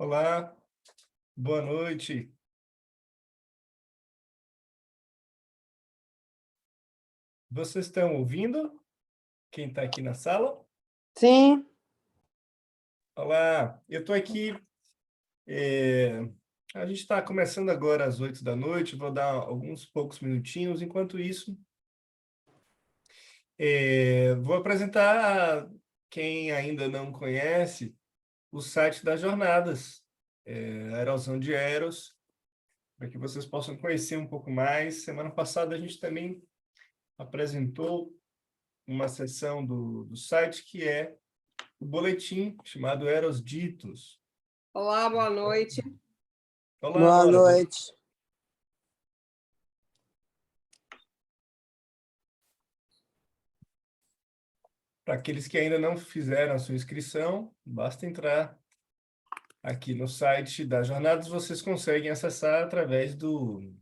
Olá, boa noite. Vocês estão ouvindo? Quem está aqui na sala? Sim. Olá, eu estou aqui. A gente está começando agora às 8 da noite, vou dar alguns poucos minutinhos. Enquanto isso, vou apresentar a quem ainda não conhece o site das jornadas, a Erosão de Eros, para que vocês possam conhecer um pouco mais. Semana passada a gente também apresentou uma seção do site que é o boletim chamado Eros Ditos. Olá, boa noite. Olá, Boa Laura. noite. Para aqueles que ainda não fizeram a sua inscrição, basta entrar aqui no site das jornadas, vocês conseguem acessar através do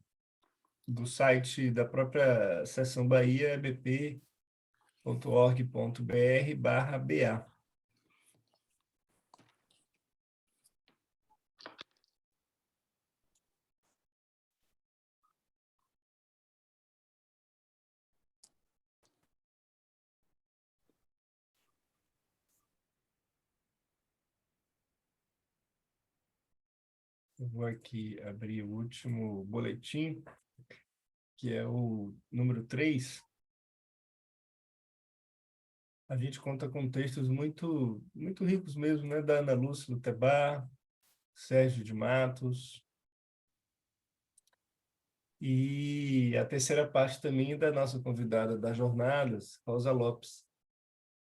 site da própria Seção Bahia, bp.org.br/BA. Eu vou aqui abrir o último boletim, que é o número 3. A gente conta com textos muito, muito ricos mesmo, né? Da Ana Lúcia Lutebar, Sérgio de Matos, e a terceira parte também da nossa convidada das jornadas, Rosa Lopes.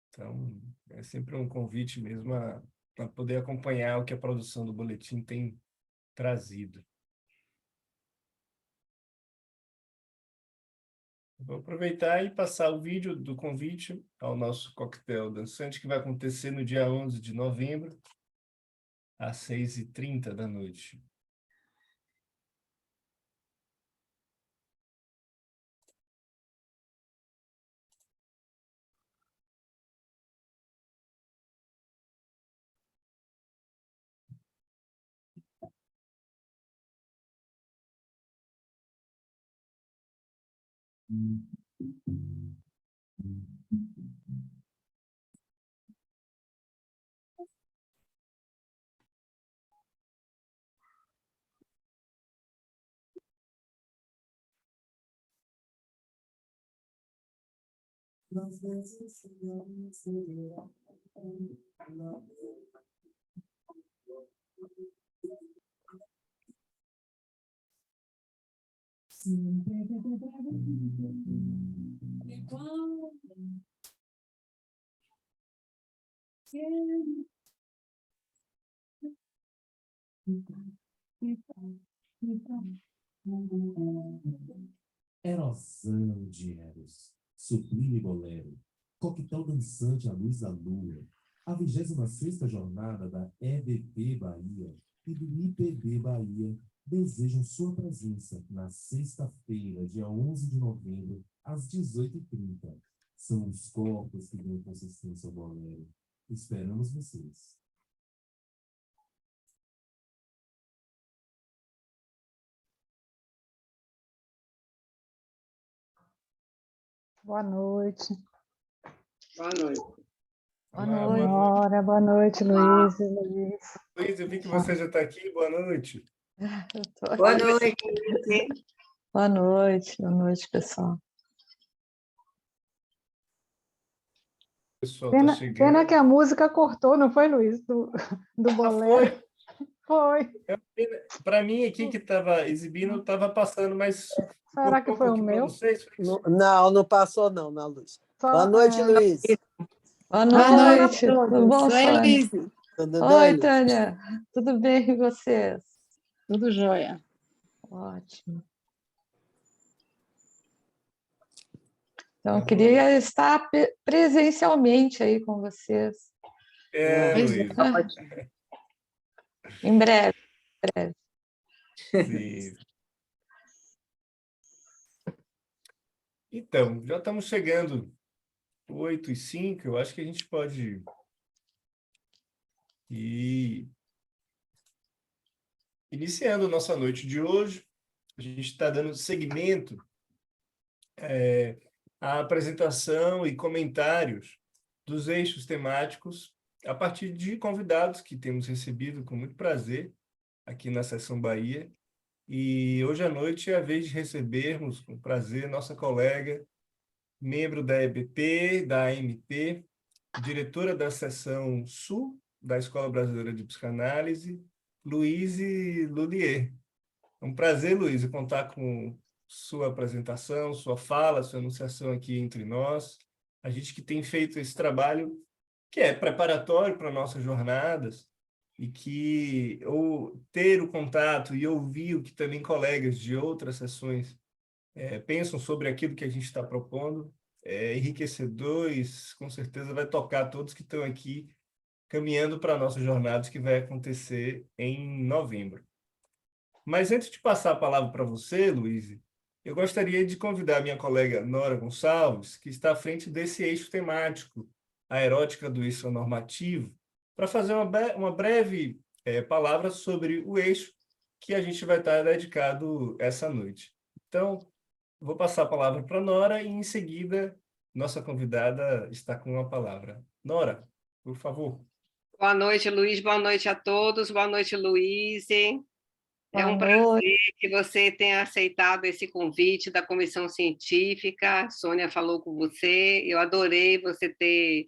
Então, é sempre um convite mesmo a poder acompanhar o que a produção do boletim tem trazido. Vou aproveitar e passar o vídeo do convite ao nosso coquetel dançante, que vai acontecer no dia 11 de novembro, às 6h30 da noite. Erosão de Eros, Sublime Bolero, Coquetel Dançante à Luz da Lua, a 26ª jornada da EBP Bahia e do IPB Bahia desejam sua presença na sexta-feira, dia 11 de novembro, às 18h30. São os corpos que dão consistência ao bolero. Esperamos vocês. Boa noite. Boa noite. Boa Olá, noite, boa noite. Nora. Boa noite, Luiz. Luiz. Luiz, eu vi que você já está aqui. Boa noite. Eu tô aqui. Boa noite. Boa noite, pessoal. O pessoal está Pena chegando. que a música cortou, não foi, Luiz? Do bolero. Foi. Para mim, aqui que estava exibindo, estava passando, mas Será que cortou um foi o pouquinho para meu? vocês? Não passou não, na luz. Só, Boa noite, Luiz. Boa Boa noite. noite. Tudo bom, Oi, Sônia? Elise. Tudo bem, Oi, Luiz? Tânia. Tudo bem e vocês? Tudo jóia. Ótimo. Então, eu queria estar presencialmente aí com vocês. Pois Luiz. é, ótimo. Em breve. Sim. Então, já estamos chegando 8h05, eu acho que a gente pode ir iniciando nossa noite de hoje, a gente está dando seguimento à apresentação e comentários dos eixos temáticos a partir de convidados que temos recebido com muito prazer aqui na Seção Bahia. E hoje à noite é a vez de recebermos com prazer nossa colega, membro da EBP, da AMP, diretora da Seção Sul da Escola Brasileira de Psicanálise, Luíse Lulier. É um prazer, Luíse, contar com sua apresentação, sua fala, sua enunciação aqui entre nós. A gente que tem feito esse trabalho que é preparatório para nossas jornadas e que ter o contato e ouvir o que também colegas de outras sessões pensam sobre aquilo que a gente está propondo é enriquecedor e com certeza vai tocar todos que estão aqui caminhando para a nossa jornada que vai acontecer em novembro. Mas antes de passar a palavra para você, Luíse, eu gostaria de convidar a minha colega Nora Gonçalves, que está à frente desse eixo temático, a erótica do eixo normativo, para fazer uma breve palavra sobre o eixo que a gente vai estar dedicado essa noite. Então, vou passar a palavra para Nora e, em seguida, nossa convidada está com a palavra. Nora, por favor. Boa noite, Luiz. Boa noite a todos. Boa noite, Luiz. É um Boa noite. prazer que você tenha aceitado esse convite da Comissão Científica. A Sônia falou com você. Eu adorei você ter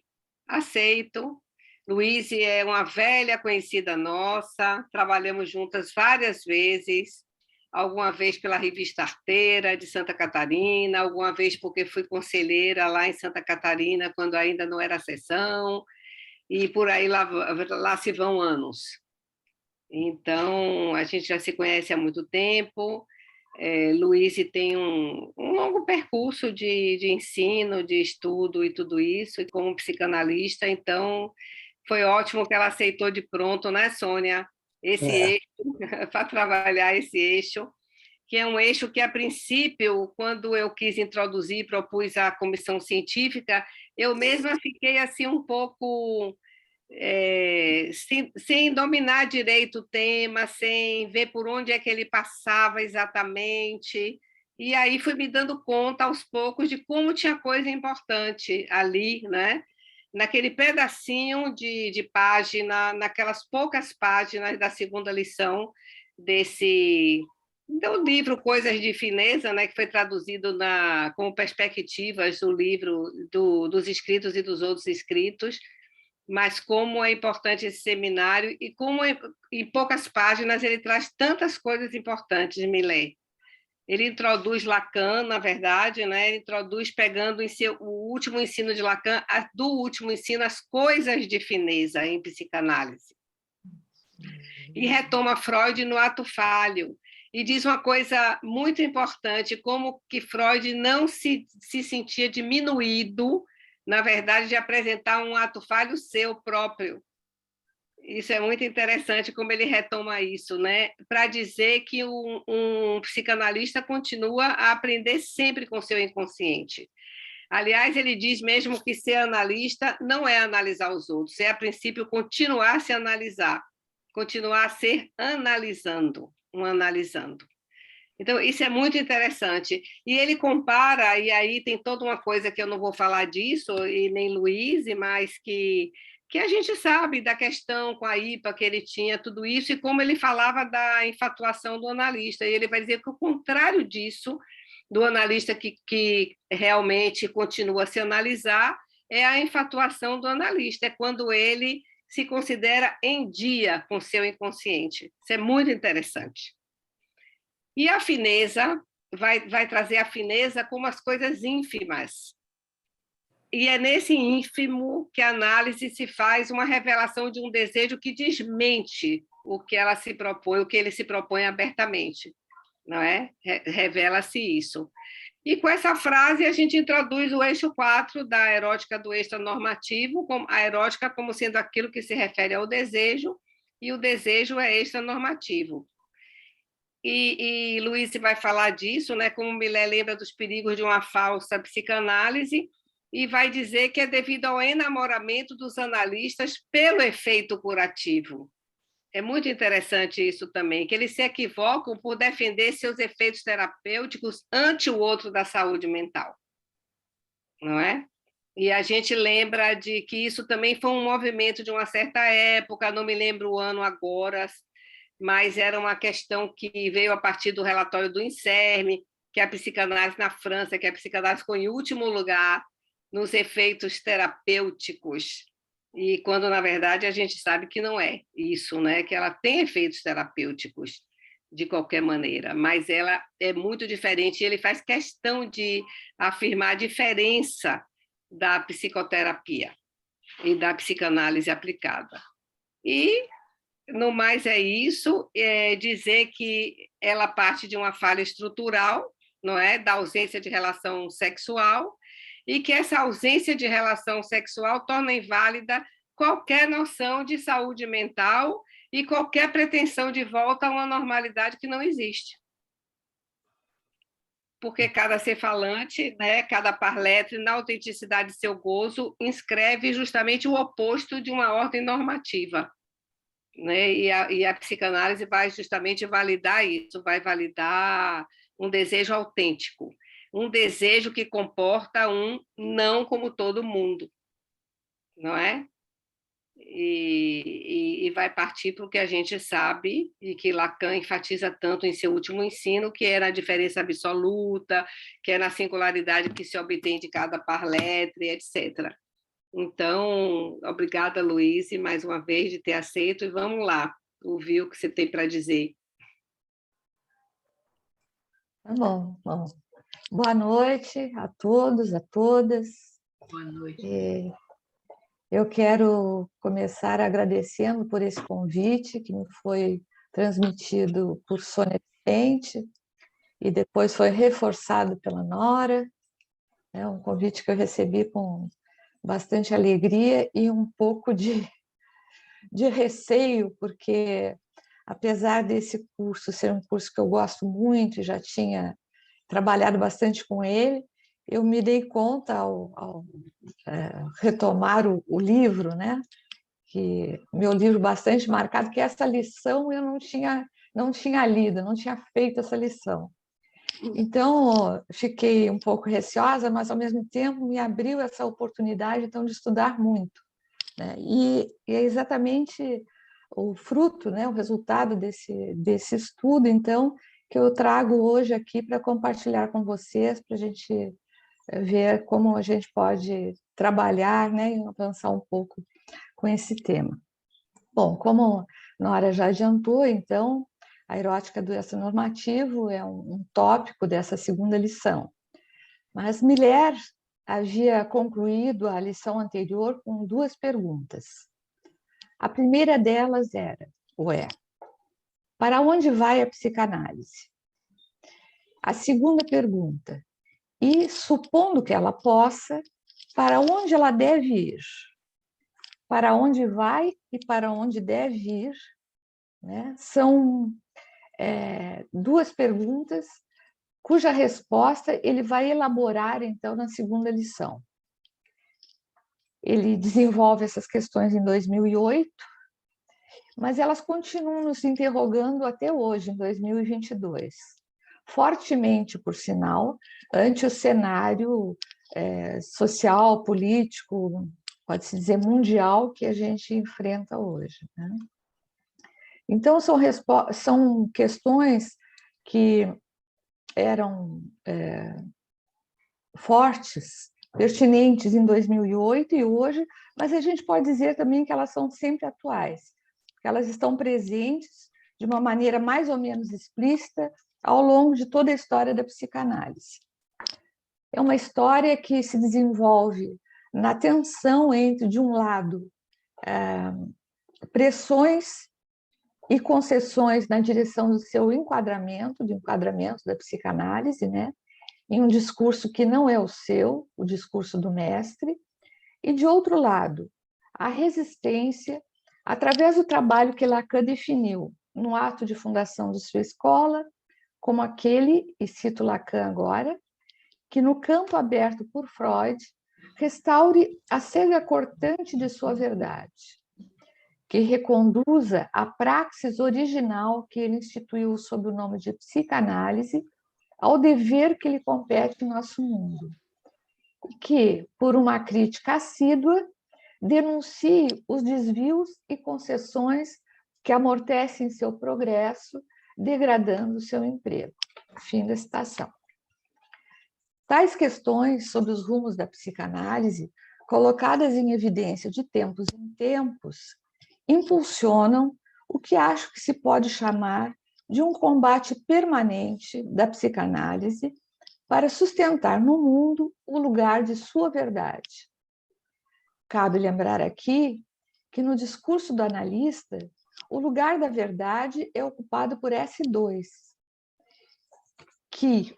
aceito. Luiz é uma velha conhecida nossa. Trabalhamos juntas várias vezes. Alguma vez pela Revista Arteira, de Santa Catarina, alguma vez porque fui conselheira lá em Santa Catarina, quando ainda não era sessão, e por aí lá se vão anos. Então, a gente já se conhece há muito tempo. Luiz tem um longo percurso de ensino, de estudo e tudo isso, e como psicanalista, então foi ótimo que ela aceitou de pronto, né, Sônia? Esse eixo, para trabalhar esse eixo, que é um eixo que, a princípio, quando eu quis introduzir, propus à comissão científica, eu mesma fiquei assim um pouco sem dominar direito o tema, sem ver por onde é que ele passava exatamente. E aí fui me dando conta, aos poucos, de como tinha coisa importante ali, né? Naquele pedacinho de página, naquelas poucas páginas da segunda lição do livro Coisas de Fineza, né, que foi traduzido como perspectivas do livro dos escritos e dos outros escritos, mas como é importante esse seminário e como em poucas páginas ele traz tantas coisas importantes, Milé. Ele introduz Lacan, na verdade, né? Ele introduz pegando o último ensino de Lacan, do último ensino, as coisas de fineza em psicanálise. E retoma Freud no ato falho. E diz uma coisa muito importante, como que Freud não se sentia diminuído, na verdade, de apresentar um ato falho seu próprio. Isso é muito interessante, como ele retoma isso, né? Para dizer que um psicanalista continua a aprender sempre com seu inconsciente. Aliás, ele diz mesmo que ser analista não é analisar os outros, é, a princípio, continuar a se analisar, continuar a ser analisando, um analisando. Então, isso é muito interessante. E ele compara, e aí tem toda uma coisa que eu não vou falar disso, e nem Luiz, mas que a gente sabe da questão com a IPA que ele tinha, tudo isso, e como ele falava da infatuação do analista. E ele vai dizer que o contrário disso, do analista que realmente continua a se analisar, é a infatuação do analista, é quando ele se considera em dia com seu inconsciente. Isso é muito interessante. E a fineza vai trazer a fineza como as coisas ínfimas. E é nesse ínfimo que a análise se faz uma revelação de um desejo que desmente o que ela se propõe, o que ele se propõe abertamente, não é? Revela-se isso. E com essa frase a gente introduz o eixo 4 da erótica do extranormativo, a erótica como sendo aquilo que se refere ao desejo, e o desejo é extranormativo. E Luiz vai falar disso, né? Como Millet lembra dos perigos de uma falsa psicanálise, e vai dizer que é devido ao enamoramento dos analistas pelo efeito curativo. É muito interessante isso também, que eles se equivocam por defender seus efeitos terapêuticos ante o outro da saúde mental, não é? E a gente lembra de que isso também foi um movimento de uma certa época, não me lembro o ano agora, mas era uma questão que veio a partir do relatório do INSERM, que é a psicanálise na França, que a psicanálise ficou em último lugar nos efeitos terapêuticos, e quando, na verdade, a gente sabe que não é isso, né? Que ela tem efeitos terapêuticos de qualquer maneira, mas ela é muito diferente, e ele faz questão de afirmar a diferença da psicoterapia e da psicanálise aplicada. E, no mais, é isso, dizer que ela parte de uma falha estrutural, não é? Da ausência de relação sexual, e que essa ausência de relação sexual torna inválida qualquer noção de saúde mental e qualquer pretensão de volta a uma normalidade que não existe. Porque cada ser falante, né, cada parletre, na autenticidade de seu gozo, inscreve justamente o oposto de uma ordem normativa. Né? E a psicanálise vai justamente validar isso, vai validar um desejo autêntico, um desejo que comporta um não como todo mundo, não é? E vai partir para o que a gente sabe e que Lacan enfatiza tanto em seu último ensino, que é na diferença absoluta, que é na singularidade que se obtém de cada parletre, etc. Então, obrigada, Luiz, mais uma vez, de ter aceito, e vamos lá, ouvir o que você tem para dizer. Tá bom, bom. Boa noite a todos, a todas. Boa noite. Eu quero começar agradecendo por esse convite que me foi transmitido por Sônia Vicente e depois foi reforçado pela Nora. É um convite que eu recebi com bastante alegria e um pouco de receio, porque apesar desse curso ser um curso que eu gosto muito e já tinha trabalhado bastante com ele, eu me dei conta ao retomar o livro, né? Que meu livro bastante marcado, que essa lição eu não tinha lido, não tinha feito essa lição. Então, fiquei um pouco receosa, mas, ao mesmo tempo, me abriu essa oportunidade, então, de estudar muito. Né? E é exatamente o fruto, né, o resultado desse estudo, então, que eu trago hoje aqui para compartilhar com vocês, para a gente ver como a gente pode trabalhar, né, e avançar um pouco com esse tema. Bom, como a Nora já adiantou, então, a erótica do extranormativo é um tópico dessa segunda lição. Mas Miller havia concluído a lição anterior com duas perguntas. A primeira delas é: para onde vai a psicanálise? A segunda pergunta: e, supondo que ela possa, para onde ela deve ir? Para onde vai e para onde deve ir? Né? São duas perguntas cuja resposta ele vai elaborar, então, na segunda lição. Ele desenvolve essas questões em 2008, mas elas continuam nos interrogando até hoje, em 2022. Fortemente, por sinal, ante o cenário social, político, pode-se dizer mundial, que a gente enfrenta hoje. Né? Então, são questões que eram fortes, pertinentes em 2008 e hoje, mas a gente pode dizer também que elas são sempre atuais, que elas estão presentes de uma maneira mais ou menos explícita ao longo de toda a história da psicanálise. É uma história que se desenvolve na tensão entre, de um lado, pressões e concessões na direção do seu enquadramento, do enquadramento da psicanálise, né? Em um discurso que não é o seu, o discurso do mestre, e, de outro lado, a resistência através do trabalho que Lacan definiu no ato de fundação de sua escola, como aquele, e cito Lacan agora, que no campo aberto por Freud, restaure a sega cortante de sua verdade. que reconduza a praxis original que ele instituiu sob o nome de psicanálise ao dever que lhe compete em nosso mundo, e que, por uma crítica assídua, denuncie os desvios e concessões que amortecem seu progresso, degradando seu emprego. Fim da citação. Tais questões sobre os rumos da psicanálise, colocadas em evidência de tempos em tempos, impulsionam o que acho que se pode chamar de um combate permanente da psicanálise para sustentar no mundo o lugar de sua verdade. Cabe lembrar aqui que no discurso do analista, o lugar da verdade é ocupado por S2, que,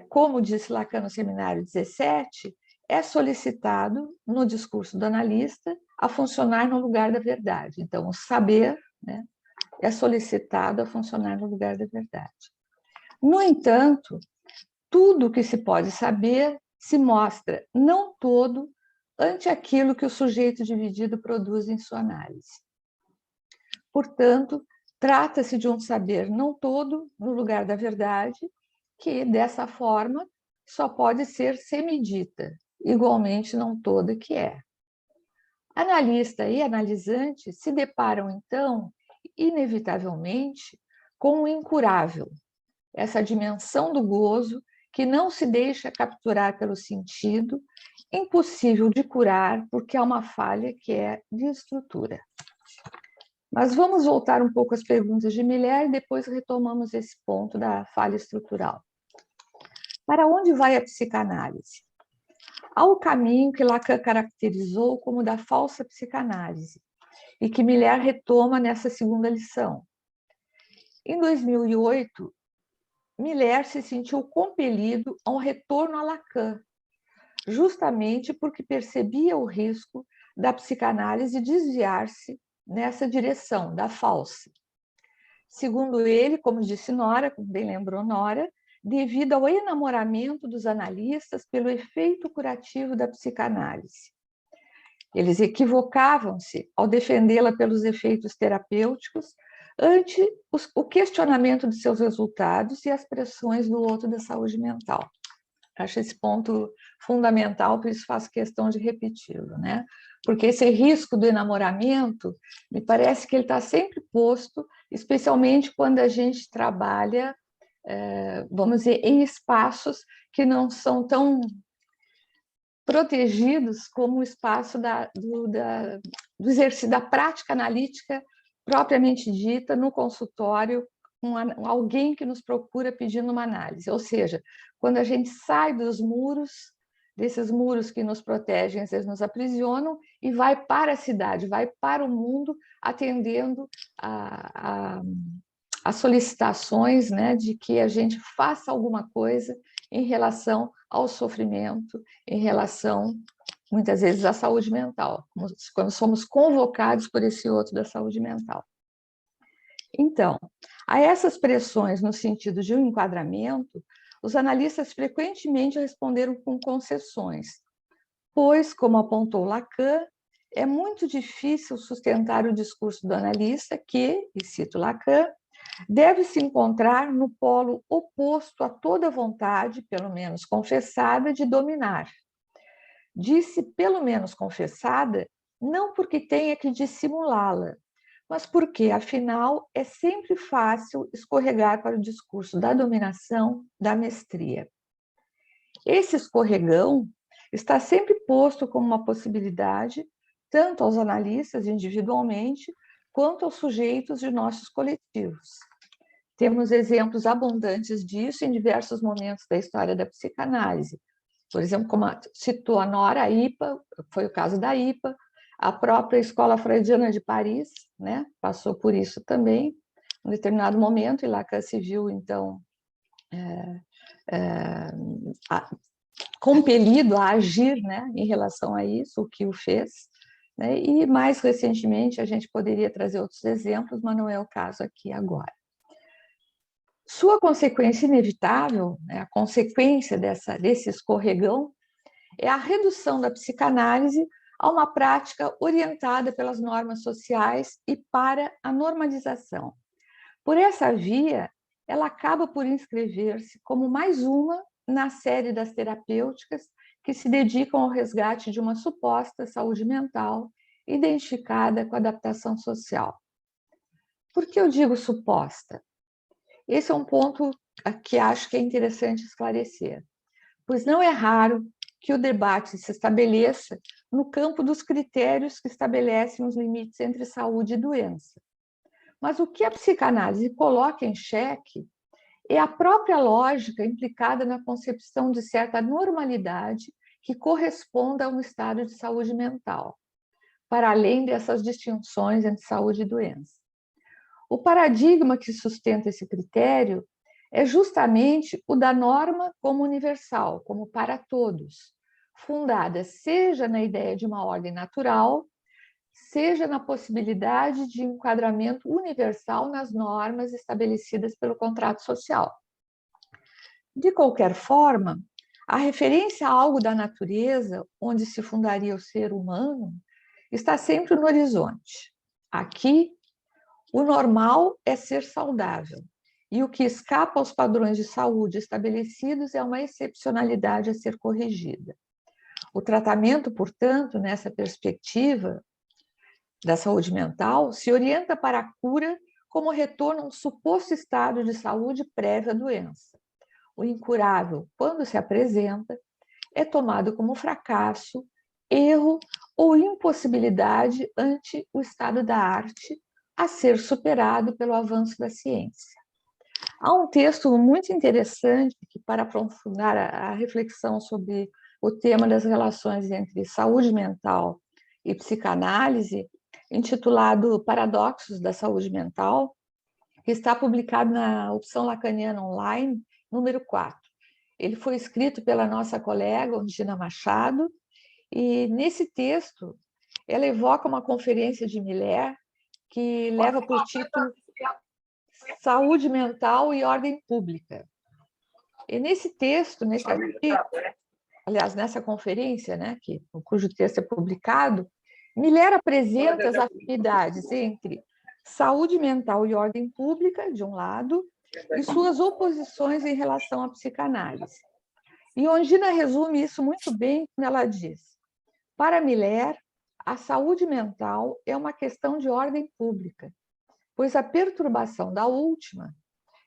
como disse Lacan no seminário 17, é solicitado no discurso do analista a funcionar no lugar da verdade. Então, o saber, né, é solicitado a funcionar no lugar da verdade. No entanto, tudo o que se pode saber se mostra não todo ante aquilo que o sujeito dividido produz em sua análise. Portanto, trata-se de um saber não todo no lugar da verdade, que, dessa forma, só pode ser semidita, igualmente não toda que é. Analista e analisante se deparam, então, inevitavelmente, com o incurável, essa dimensão do gozo que não se deixa capturar pelo sentido, impossível de curar porque há uma falha que é de estrutura. Mas vamos voltar um pouco às perguntas de Miller e depois retomamos esse ponto da falha estrutural. Para onde vai a psicanálise? Há o caminho que Lacan caracterizou como da falsa psicanálise e que Miller retoma nessa segunda lição. Em 2008, Miller se sentiu compelido a um retorno a Lacan, justamente porque percebia o risco da psicanálise desviar-se nessa direção, da falsa. Segundo ele, como disse Nora, como bem lembrou Nora, devido ao enamoramento dos analistas pelo efeito curativo da psicanálise. Eles equivocavam-se ao defendê-la pelos efeitos terapêuticos ante o questionamento de seus resultados e as pressões do outro da saúde mental. Acho esse ponto fundamental, por isso faço questão de repeti-lo, né? Porque esse risco do enamoramento, me parece que ele está sempre posto, especialmente quando a gente trabalha, vamos dizer, em espaços que não são tão protegidos como o espaço do exercício da prática analítica propriamente dita no consultório, com alguém que nos procura pedindo uma análise. Ou seja, quando a gente sai dos muros, desses muros que nos protegem, às vezes nos aprisionam, e vai para a cidade, vai para o mundo, atendendo a solicitações, né, de que a gente faça alguma coisa em relação ao sofrimento, em relação, muitas vezes, à saúde mental, quando somos convocados por esse outro da saúde mental. Então, a essas pressões no sentido de um enquadramento, os analistas frequentemente responderam com concessões, pois, como apontou Lacan, é muito difícil sustentar o discurso do analista que, e cito Lacan, deve se encontrar no polo oposto a toda vontade, pelo menos confessada, de dominar. Disse pelo menos confessada, não porque tenha que dissimulá-la, mas porque, afinal, é sempre fácil escorregar para o discurso da dominação, da mestria. Esse escorregão está sempre posto como uma possibilidade, tanto aos analistas individualmente, quanto aos sujeitos de nossos coletivos. Temos exemplos abundantes disso em diversos momentos da história da psicanálise. Por exemplo, como citou a Nora, a IPA, foi o caso da IPA, a própria Escola Freudiana de Paris, né, passou por isso também, em um determinado momento, e Lacan se viu, então, compelido a agir, né, em relação a isso, o que o fez, né, e mais recentemente a gente poderia trazer outros exemplos, mas não é o caso aqui agora. Sua consequência inevitável, né, a consequência desse escorregão, é a redução da psicanálise a uma prática orientada pelas normas sociais e para a normalização. Por essa via, ela acaba por inscrever-se como mais uma na série das terapêuticas que se dedicam ao resgate de uma suposta saúde mental identificada com a adaptação social. Por que eu digo suposta? Esse é um ponto que acho que é interessante esclarecer, pois não é raro que o debate se estabeleça no campo dos critérios que estabelecem os limites entre saúde e doença. Mas o que a psicanálise coloca em xeque é a própria lógica implicada na concepção de certa normalidade que corresponda a um estado de saúde mental, para além dessas distinções entre saúde e doença. O paradigma que sustenta esse critério é justamente o da norma como universal, como para todos, fundada seja na ideia de uma ordem natural, seja na possibilidade de enquadramento universal nas normas estabelecidas pelo contrato social. De qualquer forma, a referência a algo da natureza, onde se fundaria o ser humano, está sempre no horizonte. Aqui, o normal é ser saudável, e o que escapa aos padrões de saúde estabelecidos é uma excepcionalidade a ser corrigida. O tratamento, portanto, nessa perspectiva da saúde mental, se orienta para a cura como retorno a um suposto estado de saúde prévio à doença. O incurável, quando se apresenta, é tomado como fracasso, erro ou impossibilidade ante o estado da arte a ser superado pelo avanço da ciência. Há um texto muito interessante que, para aprofundar a reflexão sobre o tema das relações entre saúde mental e psicanálise, intitulado Paradoxos da Saúde Mental, que está publicado na Opção Lacaniana Online, número 4. Ele foi escrito pela nossa colega, Ondina Machado, e nesse texto ela evoca uma conferência de Miller que leva por título Saúde Mental e Ordem Pública. E nesse texto, nesse artigo, aliás, nessa conferência, né, cujo texto é publicado, Miller apresenta as afinidades entre saúde mental e ordem pública, de um lado, e suas oposições em relação à psicanálise. E Ondina resume isso muito bem quando ela diz: para Miller, a saúde mental é uma questão de ordem pública, pois a perturbação da última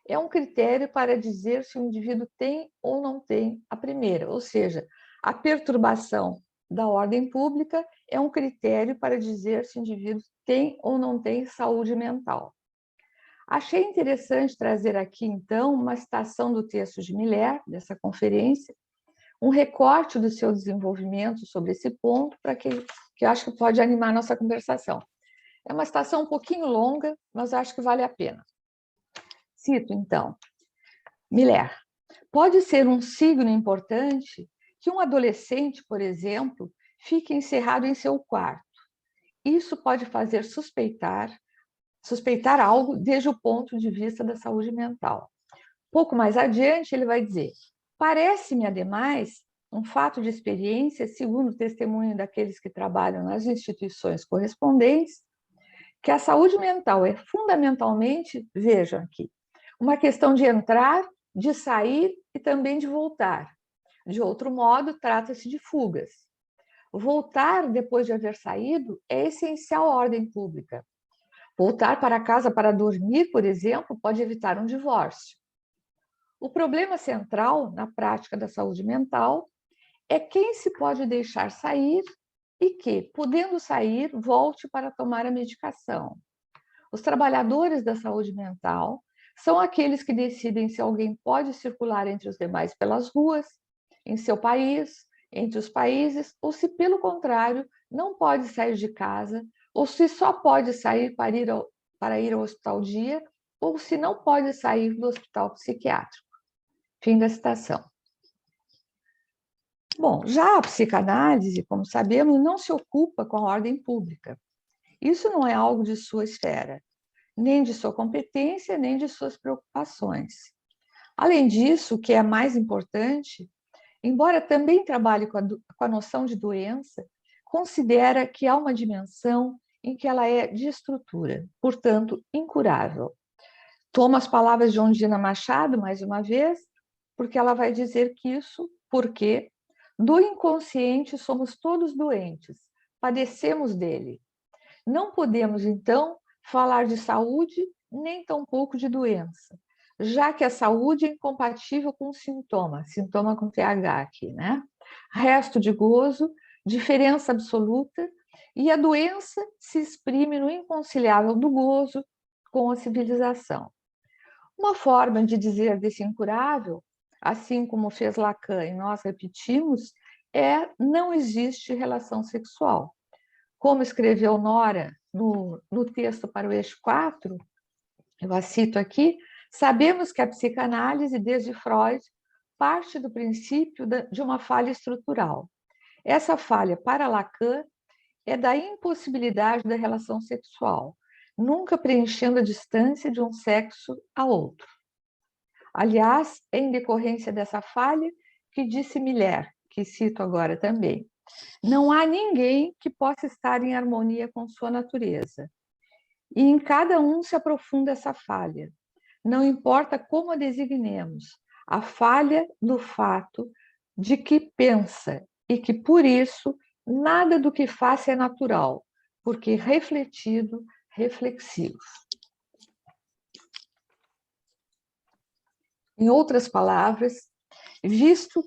é um critério para dizer se o indivíduo tem ou não tem a primeira, ou seja, a perturbação da ordem pública é um critério para dizer se o indivíduo tem ou não tem saúde mental. Achei interessante trazer aqui, então, uma citação do texto de Miller, dessa conferência, um recorte do seu desenvolvimento sobre esse ponto, para que eu acho que pode animar a nossa conversação. É uma citação um pouquinho longa, mas acho que vale a pena. Cito, então, Miller. Pode ser um signo importante que um adolescente, por exemplo, fique encerrado em seu quarto. Isso pode fazer suspeitar algo desde o ponto de vista da saúde mental. Pouco mais adiante, ele vai dizer: parece-me, ademais, um fato de experiência, segundo o testemunho daqueles que trabalham nas instituições correspondentes, que a saúde mental é fundamentalmente, vejam aqui, uma questão de entrar, de sair e também de voltar. De outro modo, trata-se de fugas. Voltar depois de haver saído é essencial à ordem pública. Voltar para casa para dormir, por exemplo, pode evitar um divórcio. O problema central na prática da saúde mental é quem se pode deixar sair e que, podendo sair, volte para tomar a medicação. Os trabalhadores da saúde mental são aqueles que decidem se alguém pode circular entre os demais pelas ruas, em seu país, entre os países, ou se, pelo contrário, não pode sair de casa, ou se só pode sair para ir ao hospital dia, ou se não pode sair do hospital psiquiátrico. Fim da citação. Bom, já a psicanálise, como sabemos, não se ocupa com a ordem pública. Isso não é algo de sua esfera, nem de sua competência, nem de suas preocupações. Além disso, o que é mais importante, embora também trabalhe com a noção de doença, considera que há uma dimensão em que ela é de estrutura, portanto, incurável. Tomo as palavras de Ondina Machado, mais uma vez, porque ela vai dizer que isso, porque do inconsciente somos todos doentes, padecemos dele. Não podemos, então, falar de saúde, nem tampouco de doença, já que a saúde é incompatível com o sintoma com TH aqui, né? Resto de gozo, diferença absoluta, e a doença se exprime no inconciliável do gozo com a civilização. Uma forma de dizer desse incurável, assim como fez Lacan e nós repetimos, é não existe relação sexual. Como escreveu Nora no texto para o eixo 4, eu a cito aqui, sabemos que a psicanálise, desde Freud, parte do princípio de uma falha estrutural. Essa falha, para Lacan, é da impossibilidade da relação sexual, nunca preenchendo a distância de um sexo a outro. Aliás, é em decorrência dessa falha que disse Miller, que cito agora também, não há ninguém que possa estar em harmonia com sua natureza. E em cada um se aprofunda essa falha. Não importa como a designemos, a falha do fato de que pensa e que, por isso, nada do que faça é natural, porque refletido, reflexivo. Em outras palavras, visto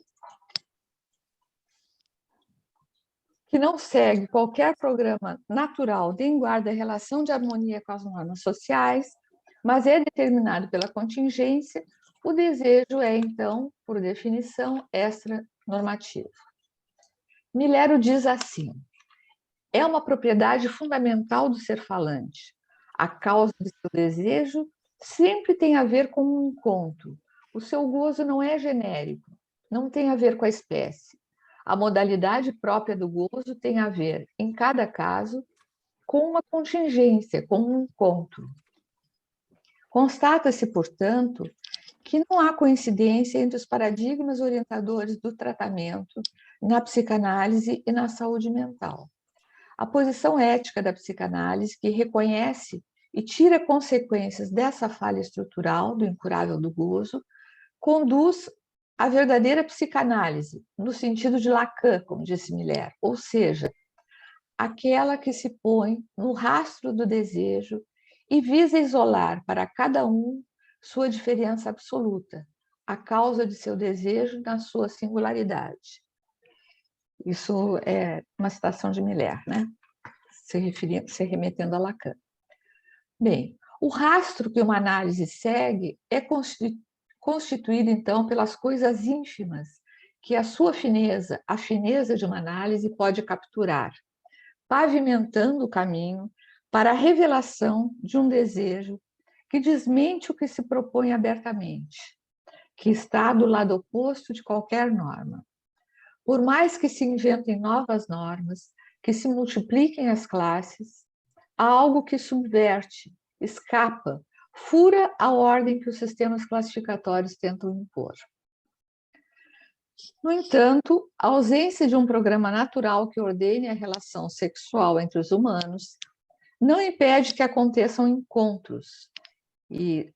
que não segue qualquer programa natural nem guarda relação de harmonia com as normas sociais, mas é determinado pela contingência, o desejo é, então, por definição, extranormativo. Milero diz assim, é uma propriedade fundamental do ser falante. A causa do seu desejo sempre tem a ver com um encontro. O seu gozo não é genérico, não tem a ver com a espécie. A modalidade própria do gozo tem a ver, em cada caso, com uma contingência, com um encontro. Constata-se, portanto, que não há coincidência entre os paradigmas orientadores do tratamento na psicanálise e na saúde mental. A posição ética da psicanálise, que reconhece e tira consequências dessa falha estrutural do incurável do gozo, conduz à verdadeira psicanálise, no sentido de Lacan, como disse Miller, ou seja, aquela que se põe no rastro do desejo e visa isolar para cada um sua diferença absoluta, a causa de seu desejo na sua singularidade. Isso é uma citação de Miller, né? Se remetendo a Lacan. Bem, o rastro que uma análise segue é constituído, então, pelas coisas ínfimas que a sua fineza, a fineza de uma análise pode capturar, pavimentando o caminho para a revelação de um desejo que desmente o que se propõe abertamente, que está do lado oposto de qualquer norma. Por mais que se inventem novas normas, que se multipliquem as classes, há algo que subverte, escapa, fura a ordem que os sistemas classificatórios tentam impor. No entanto, a ausência de um programa natural que ordene a relação sexual entre os humanos não impede que aconteçam encontros e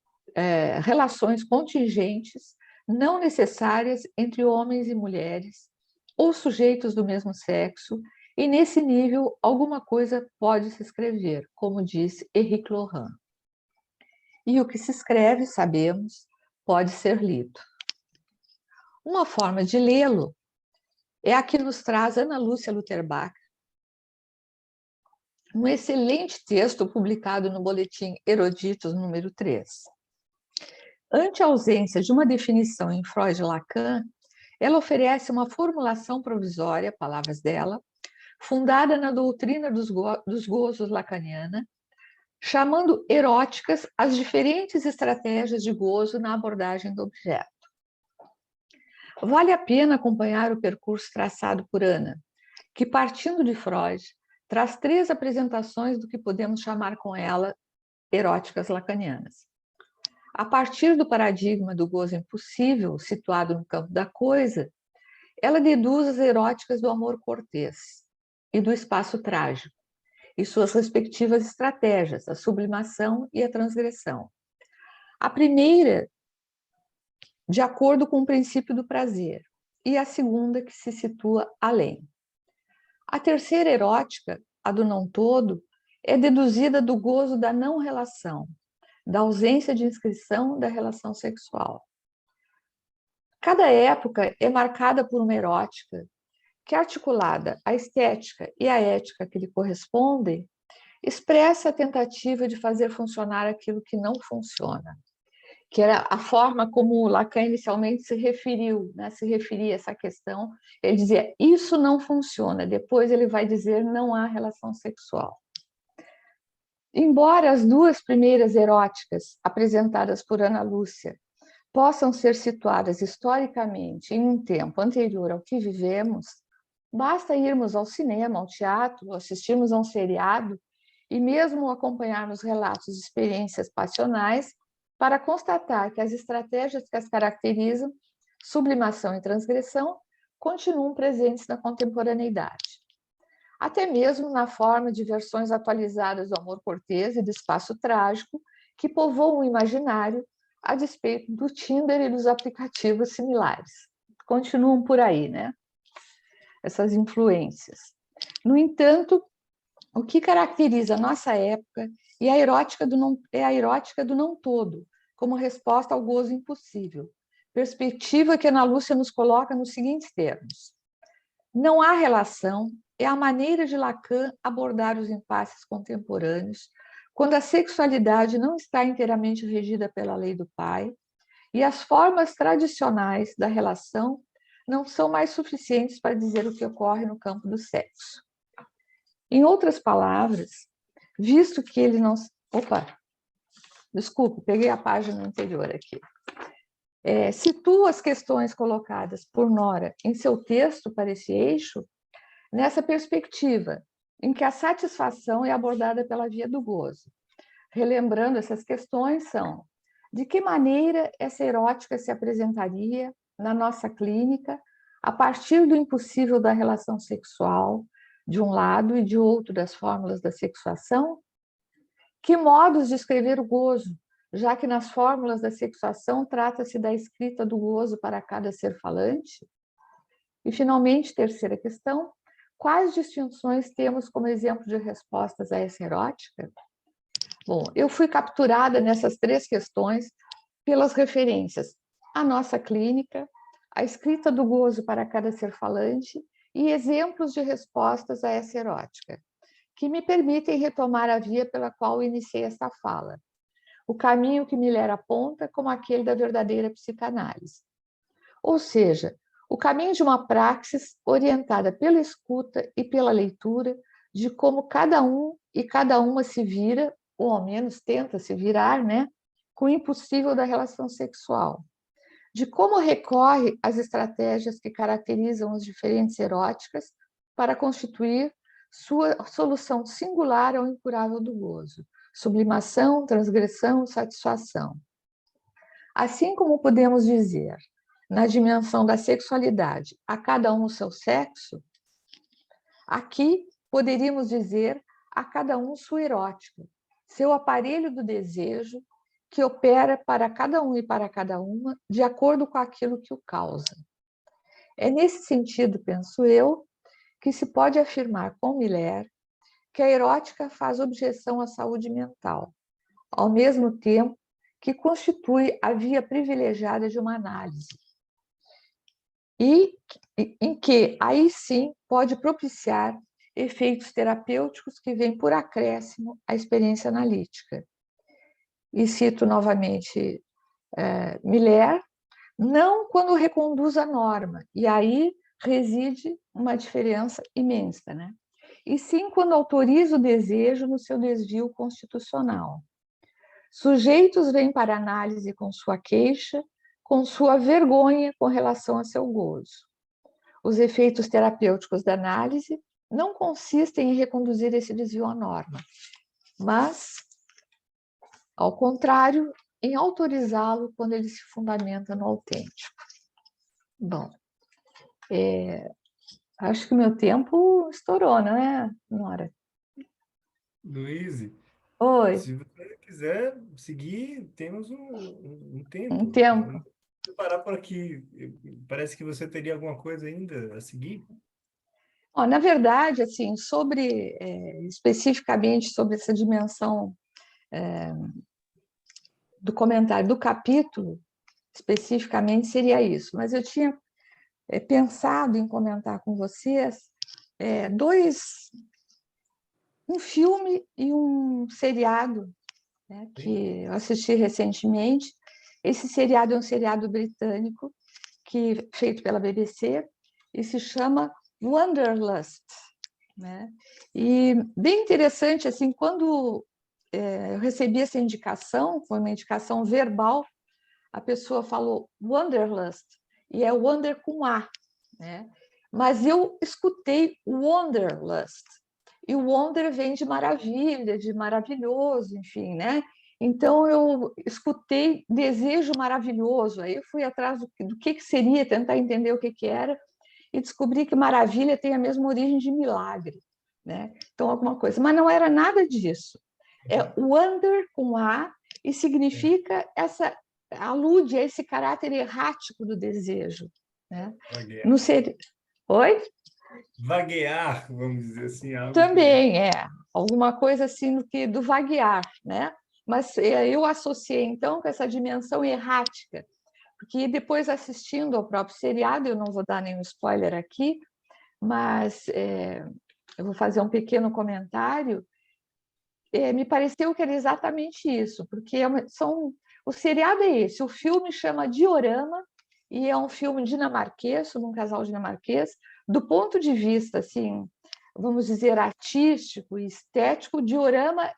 relações contingentes não necessárias entre homens e mulheres ou sujeitos do mesmo sexo, e nesse nível alguma coisa pode se escrever, como disse Éric Laurent. E o que se escreve, sabemos, pode ser lido. Uma forma de lê-lo é a que nos traz Ana Lúcia Lutherbach, um excelente texto publicado no boletim Eruditos, número 3. Ante a ausência de uma definição em Freud e Lacan, ela oferece uma formulação provisória, palavras dela, fundada na doutrina dos gozos lacaniana, chamando eróticas as diferentes estratégias de gozo na abordagem do objeto. Vale a pena acompanhar o percurso traçado por Ana, que, partindo de Freud, traz 3 apresentações do que podemos chamar com ela eróticas lacanianas. A partir do paradigma do gozo impossível, situado no campo da coisa, ela deduz as eróticas do amor cortês, e do espaço trágico, e suas respectivas estratégias, a sublimação e a transgressão. A primeira, de acordo com o princípio do prazer, e a segunda, que se situa além. A terceira erótica, a do não todo, é deduzida do gozo da não relação, da ausência de inscrição da relação sexual. Cada época é marcada por uma erótica que, articulada à estética e à ética que lhe correspondem, expressa a tentativa de fazer funcionar aquilo que não funciona, que era a forma como Lacan inicialmente se referiu, né, se referia a essa questão. Ele dizia, isso não funciona, depois ele vai dizer, não há relação sexual. Embora as duas primeiras eróticas apresentadas por Ana Lúcia possam ser situadas historicamente em um tempo anterior ao que vivemos, basta irmos ao cinema, ao teatro, assistirmos a um seriado e mesmo acompanharmos relatos de experiências passionais para constatar que as estratégias que as caracterizam, sublimação e transgressão, continuam presentes na contemporaneidade. Até mesmo na forma de versões atualizadas do amor cortês e do espaço trágico, que povoam o imaginário a despeito do Tinder e dos aplicativos similares. Continuam por aí, né? Essas influências. No entanto, o que caracteriza a nossa época é a erótica do não todo, como resposta ao gozo impossível. Perspectiva que Ana Lúcia nos coloca nos seguintes termos. Não há relação é a maneira de Lacan abordar os impasses contemporâneos, quando a sexualidade não está inteiramente regida pela lei do pai e as formas tradicionais da relação não são mais suficientes para dizer o que ocorre no campo do sexo. Em outras palavras, visto que ele não... Opa, desculpe, peguei a página anterior aqui. Situa as questões colocadas por Nora em seu texto para esse eixo nessa perspectiva, em que a satisfação é abordada pela via do gozo. Relembrando essas questões são: de que maneira essa erótica se apresentaria na nossa clínica a partir do impossível da relação sexual, de um lado, e de outro das fórmulas da sexuação? Que modos de escrever o gozo, já que nas fórmulas da sexuação trata-se da escrita do gozo para cada ser falante? E, finalmente, terceira questão, quais distinções temos como exemplo de respostas a essa erótica? Bom, eu fui capturada nessas três questões pelas referências à nossa clínica, a escrita do gozo para cada ser falante e exemplos de respostas a essa erótica, que me permitem retomar a via pela qual iniciei esta fala, o caminho que Miller aponta como aquele da verdadeira psicanálise. Ou seja, o caminho de uma praxis orientada pela escuta e pela leitura de como cada um e cada uma se vira, ou ao menos tenta se virar, né, com o impossível da relação sexual, de como recorre às estratégias que caracterizam as diferentes eróticas para constituir sua solução singular ao incurável do gozo, sublimação, transgressão, satisfação. Assim como podemos dizer, na dimensão da sexualidade, a cada um o seu sexo, aqui poderíamos dizer a cada um sua erótica, seu aparelho do desejo, que opera para cada um e para cada uma, de acordo com aquilo que o causa. É nesse sentido, penso eu, que se pode afirmar com Miller que a erótica faz objeção à saúde mental, ao mesmo tempo que constitui a via privilegiada de uma análise, e em que, aí sim, pode propiciar efeitos terapêuticos que vêm por acréscimo à experiência analítica. E cito novamente Miller, não quando reconduz a norma, e aí reside uma diferença imensa, né? E sim quando autoriza o desejo no seu desvio constitucional. Sujeitos vêm para análise com sua queixa, com sua vergonha com relação a seu gozo. Os efeitos terapêuticos da análise não consistem em reconduzir esse desvio à norma, mas, ao contrário, em autorizá-lo quando ele se fundamenta no autêntico. Bom, Acho que o meu tempo estourou, não é, Nora? Luíse, Oi, se você quiser seguir, temos um um tempo. tempo. Vamos parar por aqui. Parece que você teria alguma coisa ainda a seguir. Ó, na verdade, assim, especificamente sobre essa dimensão do comentário, do capítulo, especificamente seria isso. Mas eu tinha pensado em comentar com vocês um filme e um seriado, né, que eu assisti recentemente. Esse seriado é um seriado britânico feito pela BBC e se chama Wanderlust, né? E bem interessante, assim, quando eu recebi essa indicação, foi uma indicação verbal, a pessoa falou Wanderlust, e é Wander com A, né? Mas eu escutei Wanderlust, e o Wonder vem de maravilha, de maravilhoso, enfim, né? Então eu escutei desejo maravilhoso, aí eu fui atrás do que seria, tentar entender o que era, e descobri que maravilha tem a mesma origem de milagre, né? Então alguma coisa, mas não era nada disso. É wonder com A e significa alude a esse caráter errático do desejo, né? Vaguear. No ser... Oi? Vaguear, vamos dizer assim, algo que... Também alguma coisa assim do vaguear, né? Mas eu associei então com essa dimensão errática, porque depois assistindo ao próprio seriado, eu não vou dar nenhum spoiler aqui, mas eu vou fazer um pequeno comentário. Me pareceu que era exatamente isso, porque o seriado é esse, o filme chama Diorama, e é um filme dinamarquês, sobre um casal dinamarquês, do ponto de vista, assim, vamos dizer, artístico e estético, Diorama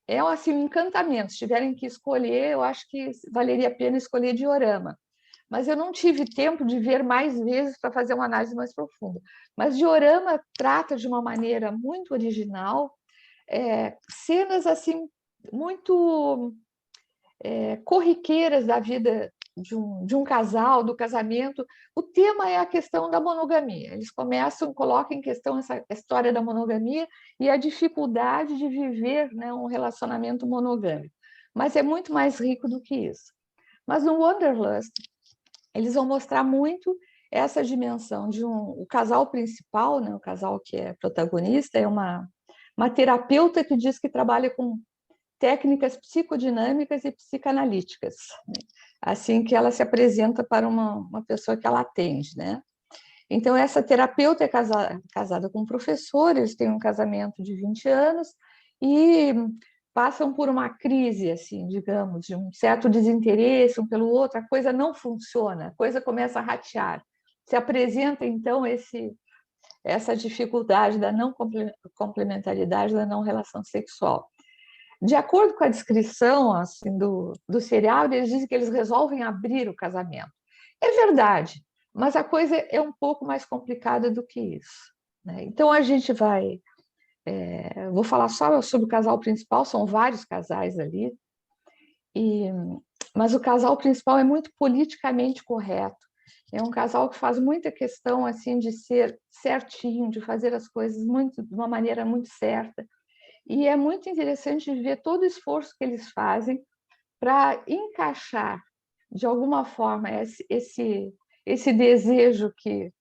é assim, um encantamento. Se tiverem que escolher, eu acho que valeria a pena escolher Diorama. Mas eu não tive tempo de ver mais vezes para fazer uma análise mais profunda. Mas Diorama trata de uma maneira muito original cenas assim muito corriqueiras da vida de um casal, do casamento. O tema é a questão da monogamia. Eles colocam em questão essa história da monogamia e a dificuldade de viver, né, um relacionamento monogâmico. Mas é muito mais rico do que isso. Mas no Wanderlust, eles vão mostrar muito essa dimensão de o casal principal, né, o casal que é protagonista, é uma terapeuta que diz que trabalha com técnicas psicodinâmicas e psicanalíticas, né? Assim que ela se apresenta para uma pessoa que ela atende, né? Então, essa terapeuta é casada com um professor, eles têm um casamento de 20 anos e passam por uma crise, assim, digamos, de um certo desinteresse um pelo outro, a coisa não funciona, a coisa começa a ratear. Se apresenta, então, essa dificuldade da não complementaridade da não relação sexual. De acordo com a descrição assim, do serial, eles dizem que eles resolvem abrir o casamento. É verdade, mas a coisa é um pouco mais complicada do que isso, né? Então, a gente vou falar só sobre o casal principal, são vários casais ali, mas o casal principal é muito politicamente correto. É um casal que faz muita questão assim de ser certinho, de fazer as coisas de uma maneira muito certa. E é muito interessante ver todo o esforço que eles fazem para encaixar, de alguma forma, esse desejo que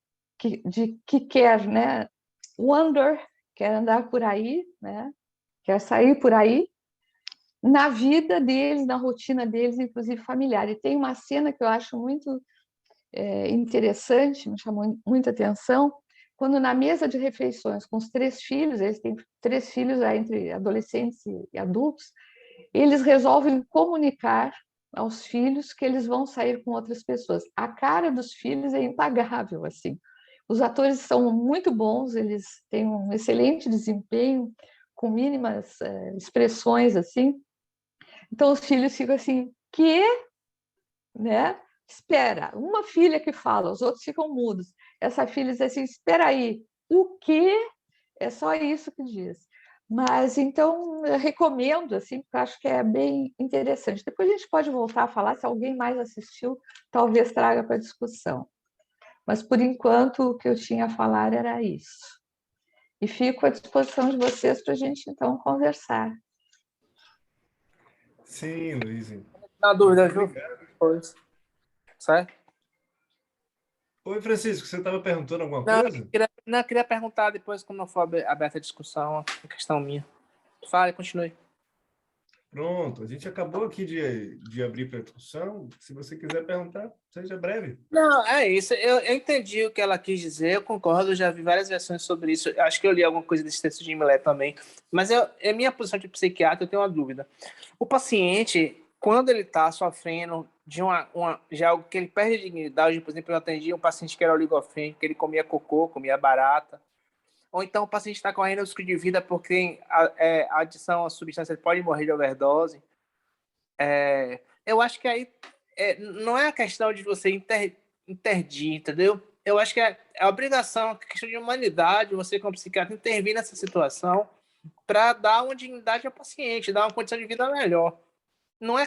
quer, né? Wander, quer andar por aí, né? Quer sair por aí, na vida deles, na rotina deles, inclusive familiar. E tem uma cena que eu acho muito interessante, me chamou muita atenção, quando na mesa de refeições com os 3 filhos, eles têm 3 filhos entre adolescentes e adultos, eles resolvem comunicar aos filhos que eles vão sair com outras pessoas. A cara dos filhos é impagável, assim. Os atores são muito bons, eles têm um excelente desempenho, com mínimas expressões, assim. Então, os filhos ficam assim, que, né? Espera, uma filha que fala, os outros ficam mudos. Essa filha diz assim, espera aí, o quê? É só isso que diz. Mas, então, eu recomendo, assim, porque eu acho que é bem interessante. Depois a gente pode voltar a falar, se alguém mais assistiu, talvez traga para a discussão. Mas, por enquanto, o que eu tinha a falar era isso. E fico à disposição de vocês para a gente, então, conversar. Sim, Luiz. Na dúvida, viu? Obrigado. Pois. Certo? Oi, Francisco, você estava perguntando alguma Não, coisa? eu queria perguntar depois, quando for aberta a discussão, a questão minha. Fale, continue. Pronto, a gente acabou aqui de abrir para discussão. Se você quiser perguntar, seja breve. Não, é isso. Eu entendi o que ela quis dizer, eu concordo, já vi várias versões sobre isso. Acho que eu li alguma coisa desse texto de Millett também. Mas é minha posição de psiquiatra, eu tenho uma dúvida. O paciente, quando ele está sofrendo de algo que ele perde a dignidade, por exemplo, eu atendi um paciente que era oligofrênico, que ele comia cocô, comia barata, ou então o paciente está correndo risco de vida porque a adição à substância pode morrer de overdose. Eu acho que aí não é a questão de você interdir, entendeu? Eu acho que é a obrigação, a questão de humanidade, você como psiquiatra intervir nessa situação para dar uma dignidade ao paciente, dar uma condição de vida melhor. Não é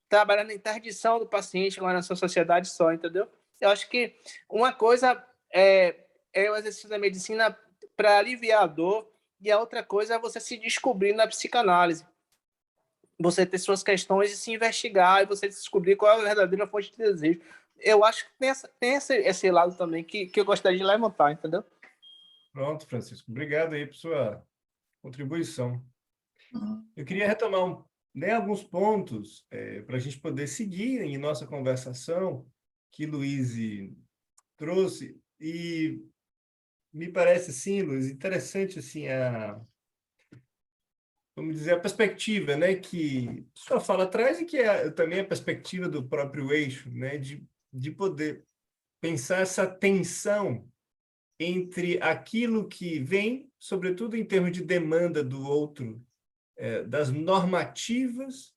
trabalhar na interdição do paciente na nossa sociedade só, entendeu? Eu acho que uma coisa é o exercício da medicina para aliviar a dor e a outra coisa é você se descobrir na psicanálise. Você ter suas questões e se investigar e você descobrir qual é a verdadeira fonte de desejo. Eu acho que tem esse lado também que eu gostaria de levantar, entendeu? Pronto, Francisco. Obrigado aí por sua contribuição. Eu queria retomar alguns pontos para a gente poder seguir em nossa conversação que Luiz trouxe. E me parece, sim, Luiz, interessante assim, vamos dizer, a perspectiva, né, que sua fala traz e que é também a perspectiva do próprio eixo, né, de poder pensar essa tensão entre aquilo que vem, sobretudo em termos de demanda do outro, das normativas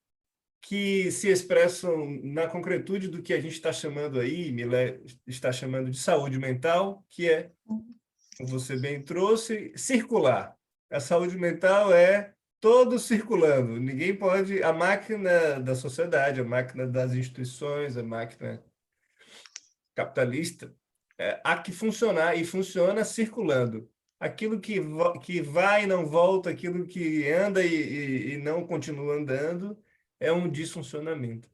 que se expressam na concretude do que a gente está chamando aí, Millett está chamando de saúde mental, que é, como você bem trouxe, circular. A saúde mental é todo circulando. Ninguém pode... A máquina da sociedade, a máquina das instituições, a máquina capitalista, há que funcionar, e funciona circulando. Aquilo que vai e não volta, aquilo que anda e não continua andando, é um disfuncionamento.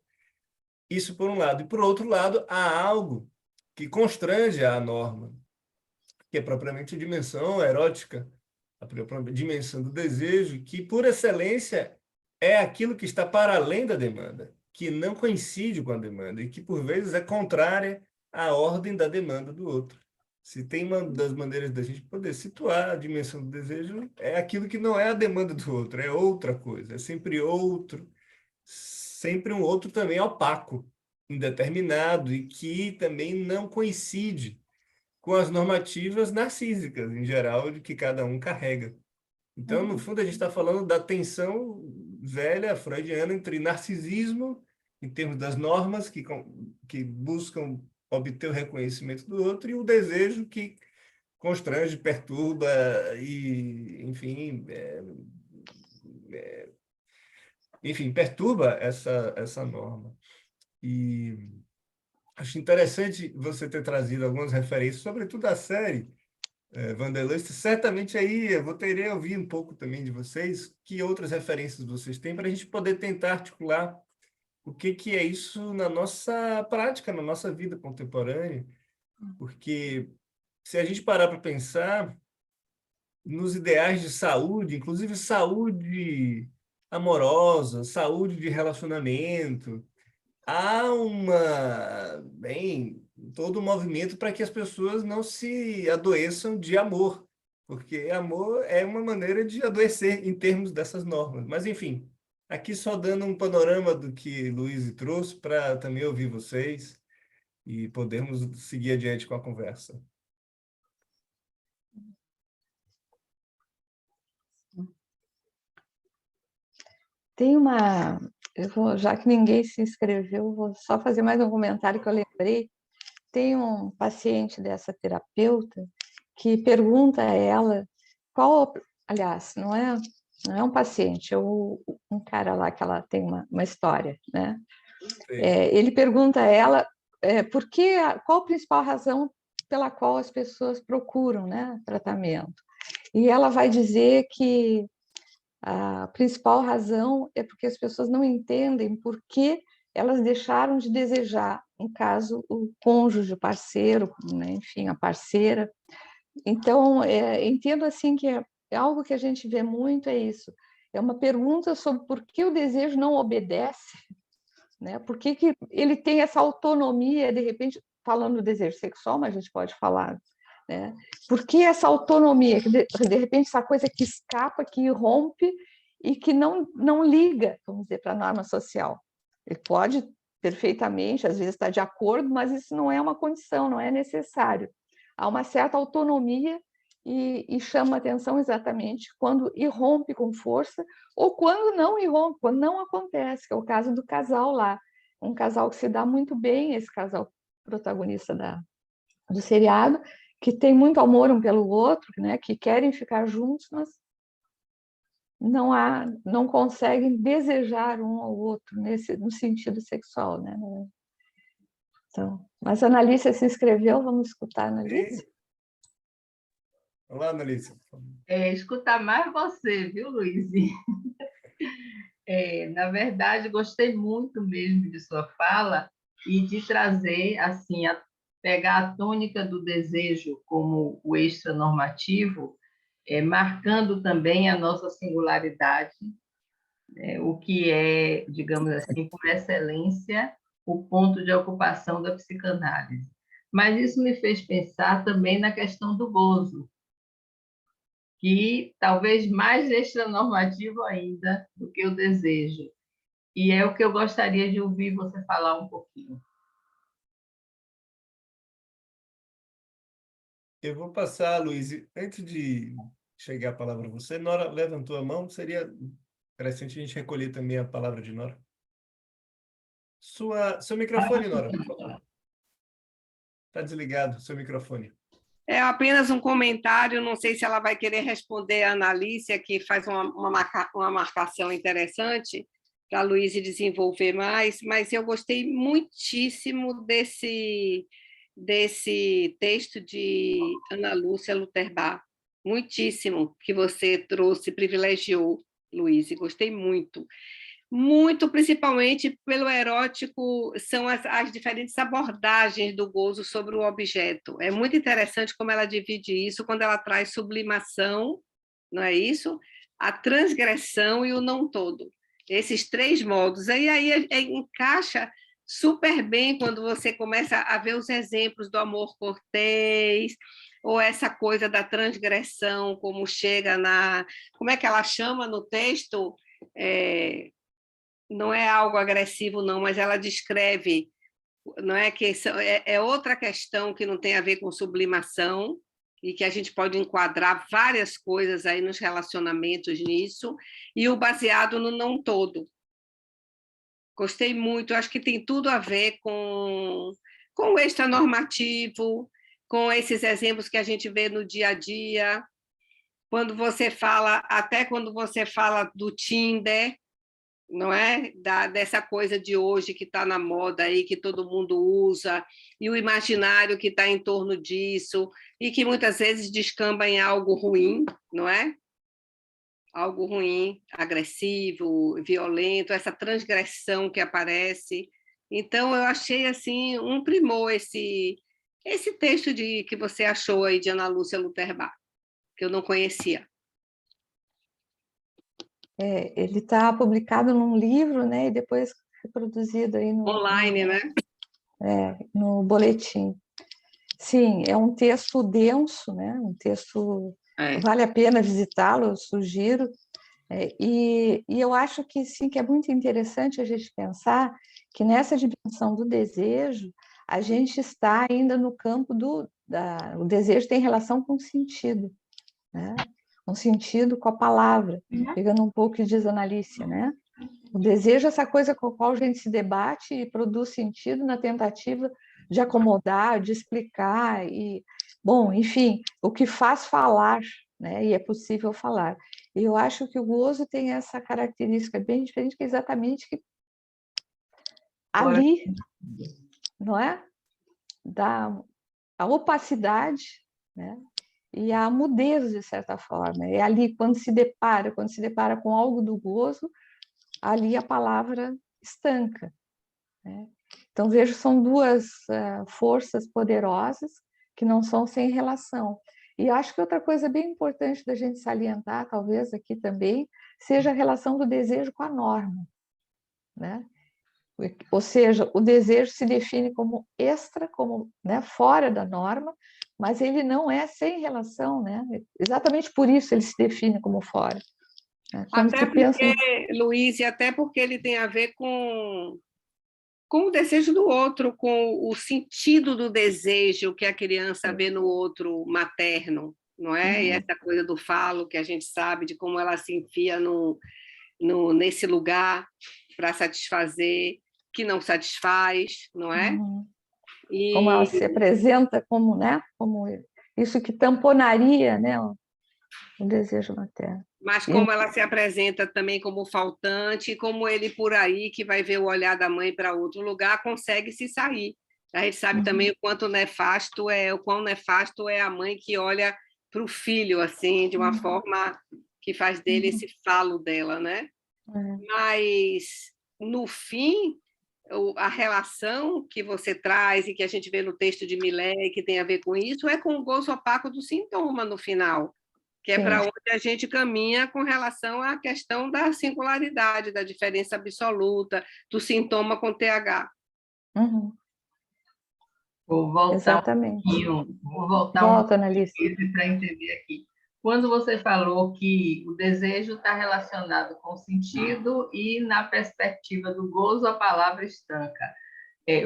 Isso por um lado. E por outro lado, há algo que constrange a norma, que é propriamente a dimensão erótica, a própria dimensão do desejo, que, por excelência, é aquilo que está para além da demanda, que não coincide com a demanda e que, por vezes, é contrária à ordem da demanda do outro. Se tem uma das maneiras da gente poder situar a dimensão do desejo, é aquilo que não é a demanda do outro, é outra coisa, é sempre outro, sempre um outro também opaco, indeterminado e que também não coincide com as normativas narcísicas, em geral, de que cada um carrega. Então, no fundo, a gente está falando da tensão velha, freudiana, entre narcisismo, em termos das normas que buscam obter o reconhecimento do outro, e o desejo que constrange, perturba e, enfim, perturba essa norma. E acho interessante você ter trazido algumas referências, sobretudo a série Wanderlust. Certamente aí eu teria ouvir um pouco também de vocês, que outras referências vocês têm, para a gente poder tentar articular o que é isso na nossa prática, na nossa vida contemporânea. Porque se a gente parar para pensar nos ideais de saúde, inclusive saúde amorosa, saúde de relacionamento, há todo um movimento para que as pessoas não se adoeçam de amor, porque amor é uma maneira de adoecer em termos dessas normas. Mas, enfim, aqui só dando um panorama do que Luiz trouxe para também ouvir vocês e podermos seguir adiante com a conversa. Tem já que ninguém se inscreveu, vou só fazer mais um comentário que eu lembrei. Tem um paciente dessa terapeuta que pergunta a ela aliás, não é um paciente, é um cara lá que ela tem uma história, né? Ele pergunta a ela qual a principal razão pela qual as pessoas procuram, né, tratamento? E ela vai dizer que a principal razão é porque as pessoas não entendem por que elas deixaram de desejar, no caso, o cônjuge, o parceiro, né, enfim, a parceira. Então, entendo assim que é algo que a gente vê muito, é isso. É uma pergunta sobre por que o desejo não obedece, né? Por que ele tem essa autonomia, de repente, falando do desejo sexual, mas a gente pode falar, né? Por que essa autonomia, que de repente essa coisa que escapa, que rompe e que não liga, vamos dizer, para a norma social. Ele pode perfeitamente, às vezes está de acordo, mas isso não é uma condição, não é necessário. Há uma certa autonomia e chama atenção exatamente quando irrompe com força ou quando não irrompe, quando não acontece, que é o caso do casal lá. Um casal que se dá muito bem, esse casal protagonista do seriado, que tem muito amor um pelo outro, né, que querem ficar juntos, mas não conseguem desejar um ao outro no sentido sexual, né? Então, mas a Analícia se inscreveu, vamos escutar a Analícia? Olá, Analícia. Escutar mais você, viu, Luiz? Na verdade, gostei muito mesmo de sua fala e de trazer, assim, pegar a tônica do desejo como o extranormativo, marcando também a nossa singularidade, o que é, digamos assim, por excelência, o ponto de ocupação da psicanálise. Mas isso me fez pensar também na questão do gozo, que talvez mais extranormativo ainda do que o desejo. E é o que eu gostaria de ouvir você falar um pouquinho. Eu vou passar, Luiz, antes de chegar a palavra a você, Nora levantou a mão, seria interessante a gente recolher também a palavra de Nora. Seu microfone, Nora, por favor. Está desligado, seu microfone. É apenas um comentário, não sei se ela vai querer responder a Analícia, que faz uma marcação interessante para a Luísa desenvolver mais, mas eu gostei muitíssimo desse texto de Ana Lúcia Lutherbach, muitíssimo, que você trouxe, privilegiou, Luísa, gostei muito. Muito, principalmente pelo erótico, são as diferentes abordagens do gozo sobre o objeto. É muito interessante como ela divide isso, quando ela traz sublimação, não é isso? A transgressão e o não todo. Esses três modos. Aí encaixa super bem quando você começa a ver os exemplos do amor cortês, ou essa coisa da transgressão, como chega na... Como é que ela chama no texto? Não é algo agressivo, não, mas ela descreve, não é que é outra questão que não tem a ver com sublimação e que a gente pode enquadrar várias coisas aí nos relacionamentos nisso, e o baseado no não todo. Gostei muito, acho que tem tudo a ver com o extranormativo, com esses exemplos que a gente vê no dia a dia, até quando você fala do Tinder, não é? Dessa coisa de hoje que está na moda aí, que todo mundo usa, e o imaginário que está em torno disso, e que muitas vezes descamba em algo ruim, não é? Algo ruim, agressivo, violento, essa transgressão que aparece. Então, eu achei assim um primor esse texto que você achou aí de Ana Lúcia Lutherbach, que eu não conhecia. Ele está publicado num livro, né, e depois reproduzido aí online, né? No boletim. Sim, é um texto denso, né? Um texto vale a pena visitá-lo, eu sugiro. E eu acho que sim, que é muito interessante a gente pensar que nessa dimensão do desejo a gente está ainda no campo o desejo tem relação com o sentido, né? Um sentido com a palavra, pegando um pouco que diz a Analícia, né? O desejo é essa coisa com a qual a gente se debate e produz sentido na tentativa de acomodar, de explicar, bom, enfim, o que faz falar, né? E é possível falar. E eu acho que o gozo tem essa característica bem diferente, que é exatamente que ali não é? A opacidade, né? E a mudez, de certa forma. É ali, quando se depara com algo do gozo, ali a palavra estanca, né? Então, vejo, são duas forças poderosas que não são sem relação. E acho que outra coisa bem importante da gente salientar, talvez aqui também, seja a relação do desejo com a norma, né? Ou seja, o desejo se define como extra, como, né, fora da norma, mas ele não é sem relação, né? Exatamente por isso ele se define como fora. Quando Até se pensa... porque, Luiz, e até porque ele tem a ver com o desejo do outro, com o sentido do desejo que a criança vê no outro materno, não é? E essa coisa do falo, que a gente sabe de como ela se enfia nesse lugar para satisfazer, que não satisfaz, não é? E... Como ela se apresenta como, né? Como isso que tamponaria, né, o desejo materno. Mas como ela se apresenta também como faltante, como ele por aí, que vai ver o olhar da mãe para outro lugar, consegue se sair. A gente sabe também o quão nefasto é a mãe que olha para o filho, assim, de uma forma que faz dele esse falo dela, né? Mas, no fim, a relação que você traz e que a gente vê no texto de Millet, que tem a ver com isso, é com o gozo opaco do sintoma no final, que é para onde a gente caminha com relação à questão da singularidade, da diferença absoluta, do sintoma com TH. Vou voltar Exatamente. vou voltar Volta, Annalise, para entender aqui. Quando você falou que o desejo está relacionado com o sentido e, na perspectiva do gozo, a palavra estanca.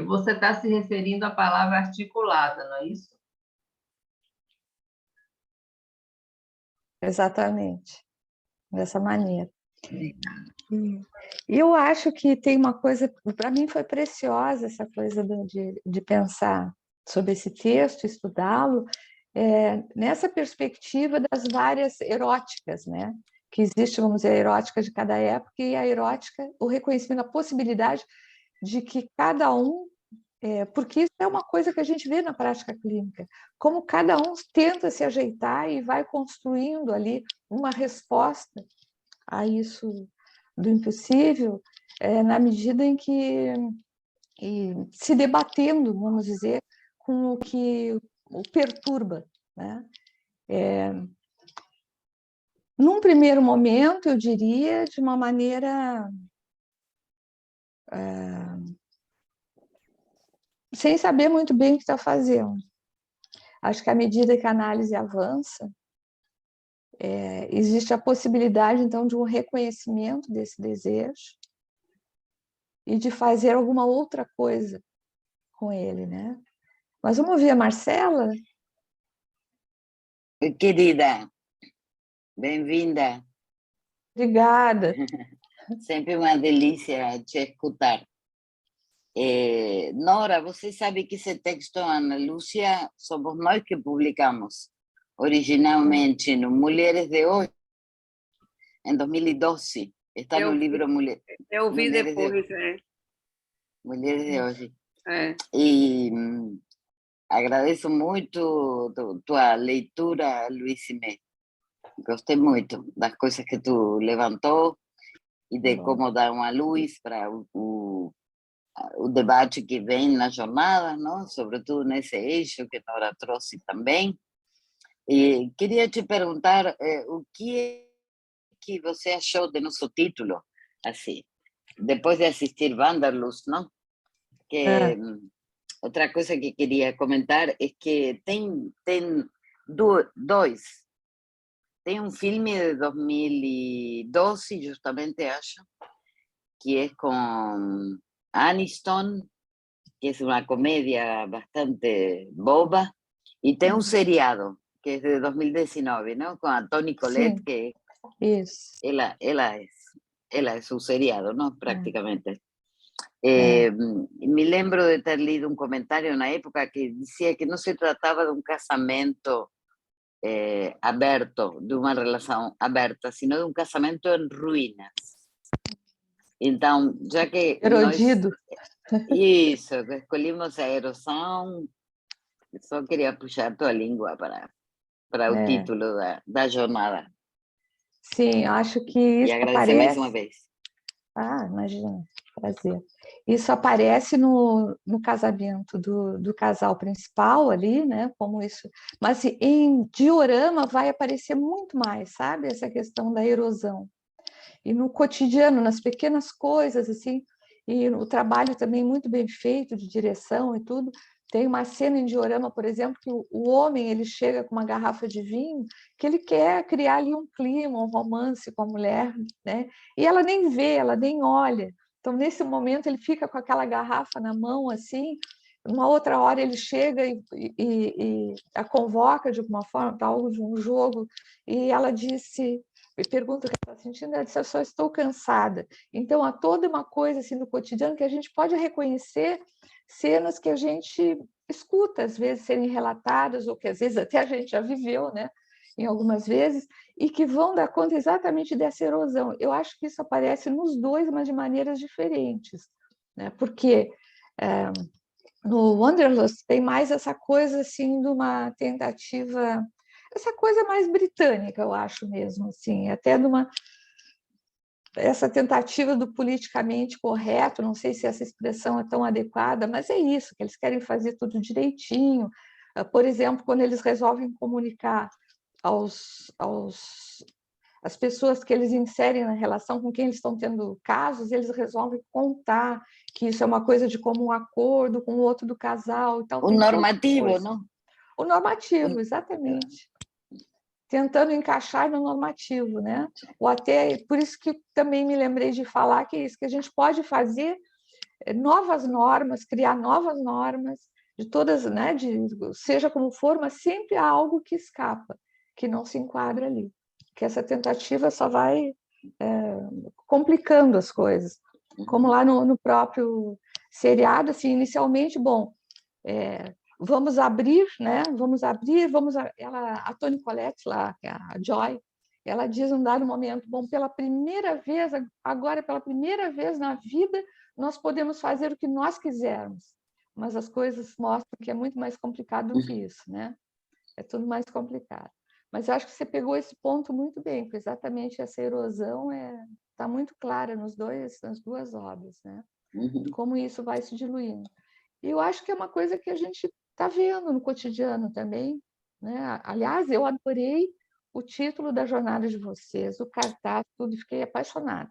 Você está se referindo à palavra articulada, não é isso? Exatamente, dessa maneira. E eu acho que tem uma coisa, para mim foi preciosa essa coisa de pensar sobre esse texto, estudá-lo, nessa perspectiva das várias eróticas, né? Que existe, vamos dizer, a erótica de cada época e a erótica, o reconhecimento, a possibilidade de que cada um, porque isso é uma coisa que a gente vê na prática clínica, como cada um tenta se ajeitar e vai construindo ali uma resposta a isso do impossível, na medida em que se debatendo, vamos dizer, com o que o perturba, né? Num primeiro momento, eu diria, de uma maneira sem saber muito bem o que está fazendo. Acho que à medida que a análise avança, existe a possibilidade, então, de um reconhecimento desse desejo e de fazer alguma outra coisa com ele, né? Mas vamos ouvir a Marcela? Querida, bem-vinda. Obrigada. Sempre uma delícia te escutar. Nora, você sabe que esse texto, Ana Lúcia, somos nós que publicamos originalmente no Mulheres de Hoje, em 2012. Está no livro Eu vi depois, Mulheres de Hoje. E agradeço muito tua leitura, Luísime. Gostei muito das coisas que tu levantou e de como dar uma luz para o debate que vem nas jornadas, não? Sobretudo nesse eixo que Nora trouxe também. E queria te perguntar o que você achou de nosso título, assim, depois de assistir Wanderlust, não? Que outra coisa que queria comentar é que tem dois. Tem um filme de 2012, justamente acho, que é com Aniston, que é uma comédia bastante boba, e tem um seriado, que é de 2019, ¿no? Com a Toni Collette, que ela é o seriado, ¿no? Prácticamente. Me lembro de ter lido um comentário na época que dizia que não se tratava de um casamento aberto, de uma relação aberta, sino de um casamento em ruínas. Então, já que erodido. Isso, escolhimos a erosão. Só queria puxar a tua língua para o título da jornada. Sim, acho que E isso agradecer mais uma aparece... vez. Ah, imagina, prazer. Isso aparece no casamento do casal principal ali, né? Como isso. Mas em diorama vai aparecer muito mais, sabe? Essa questão da erosão. E no cotidiano, nas pequenas coisas, assim, e o trabalho também muito bem feito, de direção e tudo. Tem uma cena em diorama, por exemplo, que o homem ele chega com uma garrafa de vinho, que ele quer criar ali um clima, um romance com a mulher, né? E ela nem vê, ela nem olha. Então, nesse momento, ele fica com aquela garrafa na mão, assim. Uma outra hora ele chega e a convoca de alguma forma para algo de um jogo, e ela disse... Me pergunta o que está sentindo, ela disse, eu só estou cansada. Então, há toda uma coisa assim no cotidiano que a gente pode reconhecer cenas que a gente escuta, às vezes, serem relatadas, ou que às vezes até a gente já viveu, né? Em algumas vezes, e que vão dar conta exatamente dessa erosão. Eu acho que isso aparece nos dois, mas de maneiras diferentes, né? Porque no Wanderlust tem mais essa coisa assim de uma tentativa, essa coisa mais britânica, eu acho mesmo, assim, até de essa tentativa do politicamente correto, não sei se essa expressão é tão adequada, mas é isso, que eles querem fazer tudo direitinho. Por exemplo, quando eles resolvem comunicar as pessoas que eles inserem na relação com quem eles estão tendo casos, eles resolvem contar que isso é uma coisa de comum acordo com o outro do casal e tal. O normativo, não? O normativo, exatamente. Tentando encaixar no normativo, né? Ou até, por isso que também me lembrei de falar que é isso, que a gente pode fazer novas normas, criar novas normas, de todas, né? Seja como for, mas sempre há algo que escapa, que não se enquadra ali. Que essa tentativa só vai complicando as coisas. Como lá no próprio seriado, assim, inicialmente, bom, vamos abrir, né? Vamos abrir, a Toni Collette lá, a Joy, ela diz num dado momento, bom, pela primeira vez na vida, nós podemos fazer o que nós quisermos, mas as coisas mostram que é muito mais complicado do que isso, né? É tudo mais complicado. Mas eu acho que você pegou esse ponto muito bem, porque exatamente essa erosão está muito clara nas duas obras, né? Como isso vai se diluindo. E eu acho que é uma coisa que a gente está vendo no cotidiano também, né? Aliás, eu adorei o título da jornada de vocês, o cartaz, tudo, fiquei apaixonada.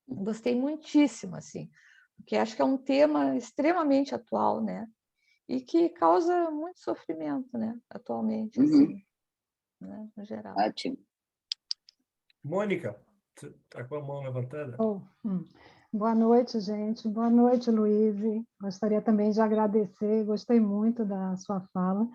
Gostei muitíssimo, assim, porque acho que é um tema extremamente atual, né? E que causa muito sofrimento, né? Atualmente, assim, né? No geral. Ótimo. Mônica, você está com a mão levantada? Boa noite, gente. Boa noite, Luiz. Gostaria também de agradecer, gostei muito da sua fala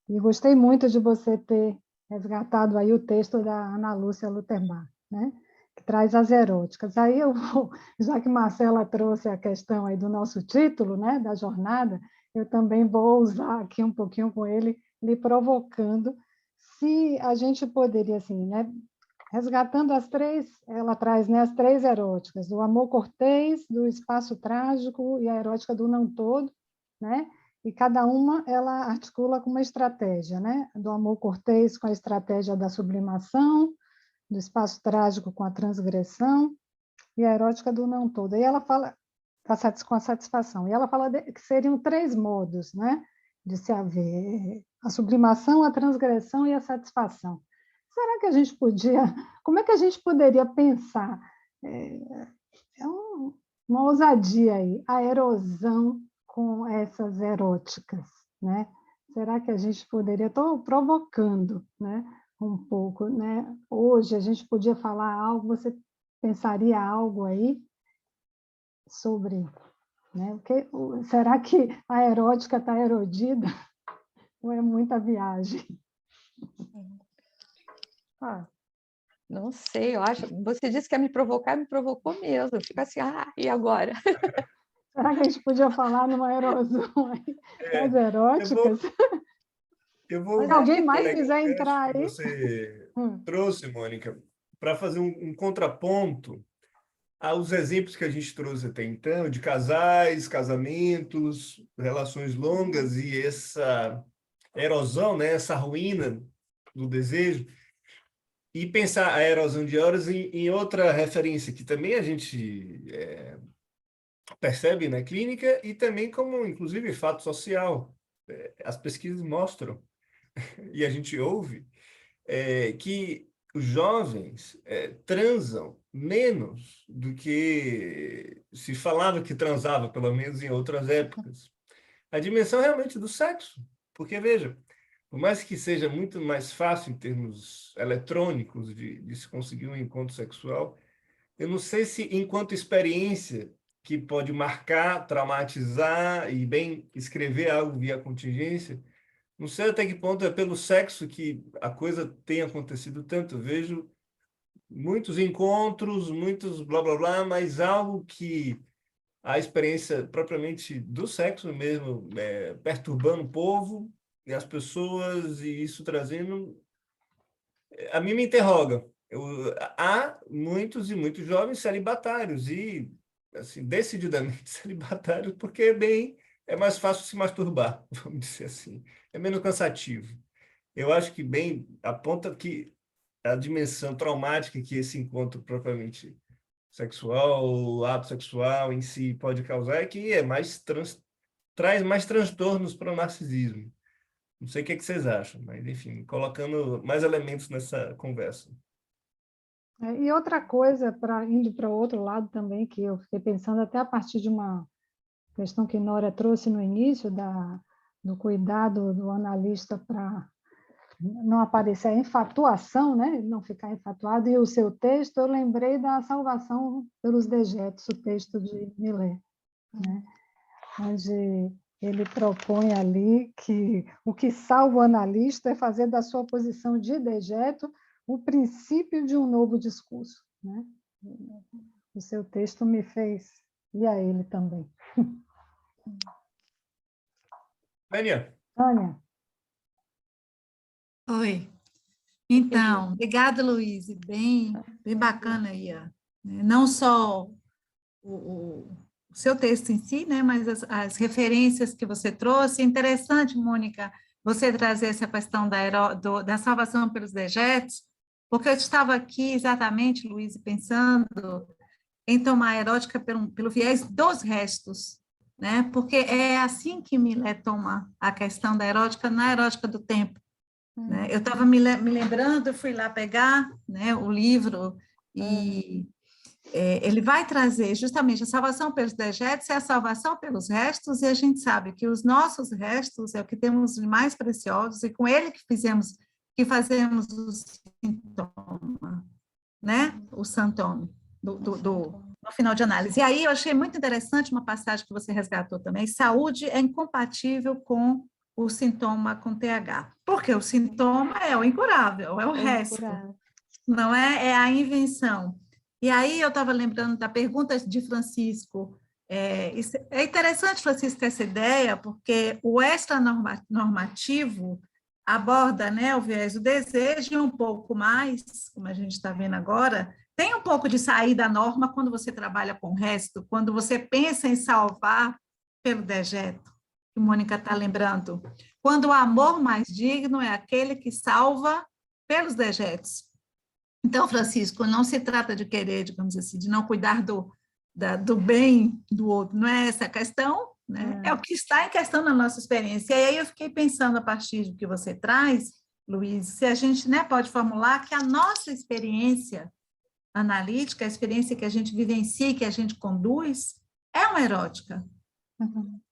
e gostei muito de você ter resgatado aí o texto da Ana Lúcia Lutherbach, né? Que traz as eróticas. Aí eu vou, já que Marcela trouxe a questão aí do nosso título, né, da jornada, eu também vou usar aqui um pouquinho com ele, lhe provocando, se a gente poderia, assim, né, resgatando ela traz, né, as três eróticas, do amor cortês, do espaço trágico e a erótica do não todo, né? E cada uma ela articula com uma estratégia, né? Do amor cortês com a estratégia da sublimação, do espaço trágico com a transgressão e a erótica do não todo. E ela fala com a satisfação. E ela fala que seriam três modos, né? De se haver a sublimação, a transgressão e a satisfação. Será que a gente como é que a gente poderia pensar? Uma ousadia aí, a erosão com essas eróticas, né? Será que a gente poderia, estou provocando, né? Um pouco, né? Hoje a gente podia falar algo, você pensaria algo aí sobre, né? Será que a erótica está erodida ou é muita viagem? Não sei, eu acho. Você disse que ia me provocar, me provocou mesmo. Eu fico assim, e agora? Será que a gente podia falar numa erosão aí das eróticas? Se alguém mais quiser entrar aí. Você trouxe, Mônica, para fazer um contraponto aos exemplos que a gente trouxe até então, de casais, casamentos, relações longas e essa erosão, né, essa ruína do desejo, e pensar a erosão de horas em outra referência que também a gente percebe na clínica e também como, inclusive, fato social. As pesquisas mostram, e a gente ouve, que os jovens transam menos do que se falava que transava, pelo menos em outras épocas. A dimensão realmente do sexo, porque, veja, por mais que seja muito mais fácil em termos eletrônicos de se conseguir um encontro sexual, eu não sei se, enquanto experiência que pode marcar, traumatizar e bem escrever algo via contingência, não sei até que ponto é pelo sexo que a coisa tem acontecido tanto. Eu vejo muitos encontros, muitos blá blá blá, mas algo que a experiência propriamente do sexo mesmo perturbando o povo e as pessoas e isso trazendo, a mim me interroga. Há muitos e muitos jovens celibatários e assim, decididamente celibatários porque é mais fácil se masturbar, vamos dizer assim. É menos cansativo. Eu acho que bem aponta que a dimensão traumática que esse encontro propriamente sexual, o ato sexual em si pode causar é que traz mais transtornos para o narcisismo. Não sei o que vocês acham, mas, enfim, colocando mais elementos nessa conversa. E outra coisa, indo para o outro lado também, que eu fiquei pensando até a partir de uma questão que Nora trouxe no início, do cuidado do analista para não aparecer a infatuação, né? Não ficar infatuado, e o seu texto, eu lembrei da Salvação pelos Dejetos, o texto de Millet, né? Onde ele propõe ali que o que salva o analista é fazer da sua posição de dejeto o princípio de um novo discurso, né? O seu texto me fez, e a ele também. Tânia. Oi. Então, obrigada, Luiz. Bem bacana aí, ó. Não só o seu texto em si, né, mas as referências que você trouxe. É interessante, Mônica, você trazer essa questão da salvação pelos dejetos, porque eu estava aqui exatamente, Luiz, pensando em tomar a erótica pelo viés dos restos, né? Porque é assim que Millet toma a questão da erótica na erótica do tempo. Né? Eu estava me lembrando, eu fui lá pegar, né, o livro e ele vai trazer justamente a salvação pelos dejetos é a salvação pelos restos, e a gente sabe que os nossos restos é o que temos de mais preciosos, e com ele que fazemos o sintoma, né? O santome no final de análise. E aí eu achei muito interessante uma passagem que você resgatou também: saúde é incompatível com o sintoma com TH, porque o sintoma é o incurável, é o resto, não é a invenção. E aí eu estava lembrando da pergunta de Francisco. É interessante, Francisco, essa ideia, porque o extranormativo aborda, né, o viés do desejo e um pouco mais, como a gente está vendo agora, tem um pouco de sair da norma quando você trabalha com o resto, quando você pensa em salvar pelo dejeto, que Mônica está lembrando. Quando o amor mais digno é aquele que salva pelos dejetos. Então, Francisco, não se trata de querer, digamos assim, de não cuidar do bem do outro, não é essa a questão, né? É o que está em questão na nossa experiência. E aí eu fiquei pensando, a partir do que você traz, Luiz, se a gente, né, pode formular que a nossa experiência analítica, a experiência que a gente vivencia, que a gente conduz, é uma erótica.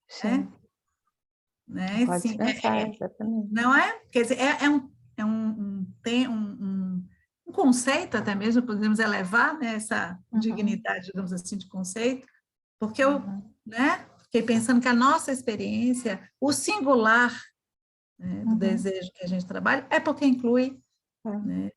Sim. Né? Pode Sim, pensar, exatamente. Não é? Quer dizer, tem um conceito, até mesmo, podemos elevar, né, essa dignidade, digamos assim, de conceito, porque eu, né, fiquei pensando que a nossa experiência, o singular, né, do desejo que a gente trabalha, é porque inclui... Né,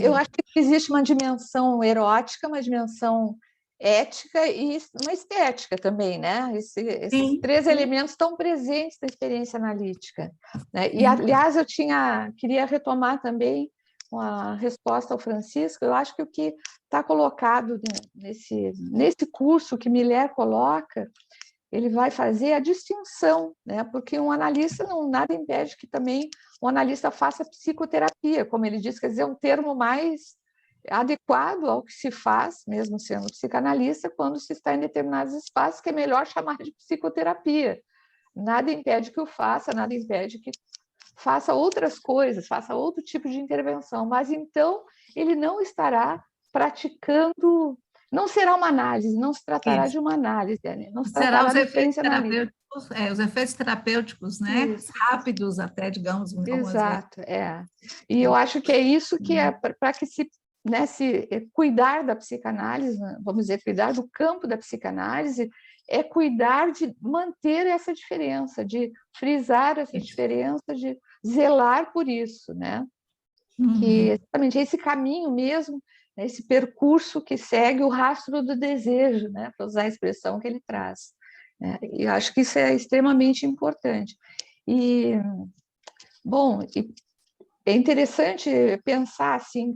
eu acho que existe uma dimensão erótica, uma dimensão ética e uma estética também, né? Esses três elementos estão presentes na experiência analítica, né? E, aliás, eu queria retomar também com a resposta ao Francisco, eu acho que o que está colocado nesse curso que Miller coloca, ele vai fazer a distinção, né? Porque um analista, nada impede que também um analista faça psicoterapia, como ele diz, quer dizer, um termo mais adequado ao que se faz, mesmo sendo psicanalista, quando se está em determinados espaços, que é melhor chamar de psicoterapia. Nada impede que o faça, nada impede que faça outras coisas, faça outro tipo de intervenção, mas então ele não estará praticando, não será uma análise, não se tratará de uma análise, não se será tratará os de efeitos ciência analítica. terapêuticos, os efeitos terapêuticos, né? Isso. Rápidos até, digamos, algumas Exato, vezes. E eu acho que é isso que é para que se cuidar da psicanálise, vamos dizer, cuidar do campo da psicanálise, é cuidar de manter essa diferença, de frisar essa diferença, de zelar por isso, né? Que exatamente esse caminho mesmo, né, esse percurso que segue o rastro do desejo, né? Para usar a expressão que ele traz. Né? E eu acho que isso é extremamente importante. E, bom, é interessante pensar assim,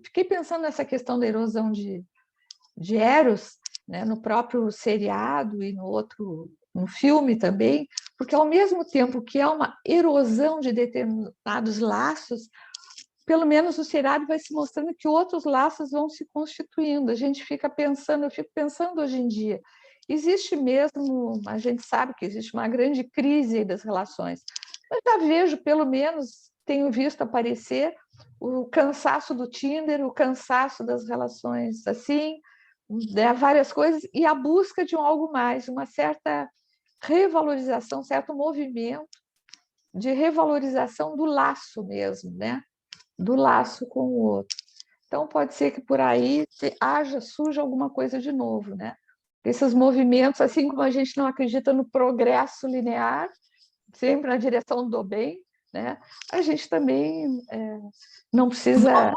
fiquei pensando nessa questão da erosão de Eros, né, no próprio seriado e no filme também, porque ao mesmo tempo que é uma erosão de determinados laços, pelo menos no seriado vai se mostrando que outros laços vão se constituindo. A gente fica pensando, eu fico pensando hoje em dia, existe mesmo, a gente sabe que existe uma grande crise das relações, mas já vejo, pelo menos tenho visto aparecer o cansaço do Tinder, o cansaço das relações assim, né, várias coisas, e a busca de algo mais, uma certa revalorização, certo movimento de revalorização do laço mesmo, né? Do laço com o outro. Então, pode ser que por aí surja alguma coisa de novo, né? Esses movimentos, assim como a gente não acredita no progresso linear, sempre na direção do bem, né? A gente também não precisa...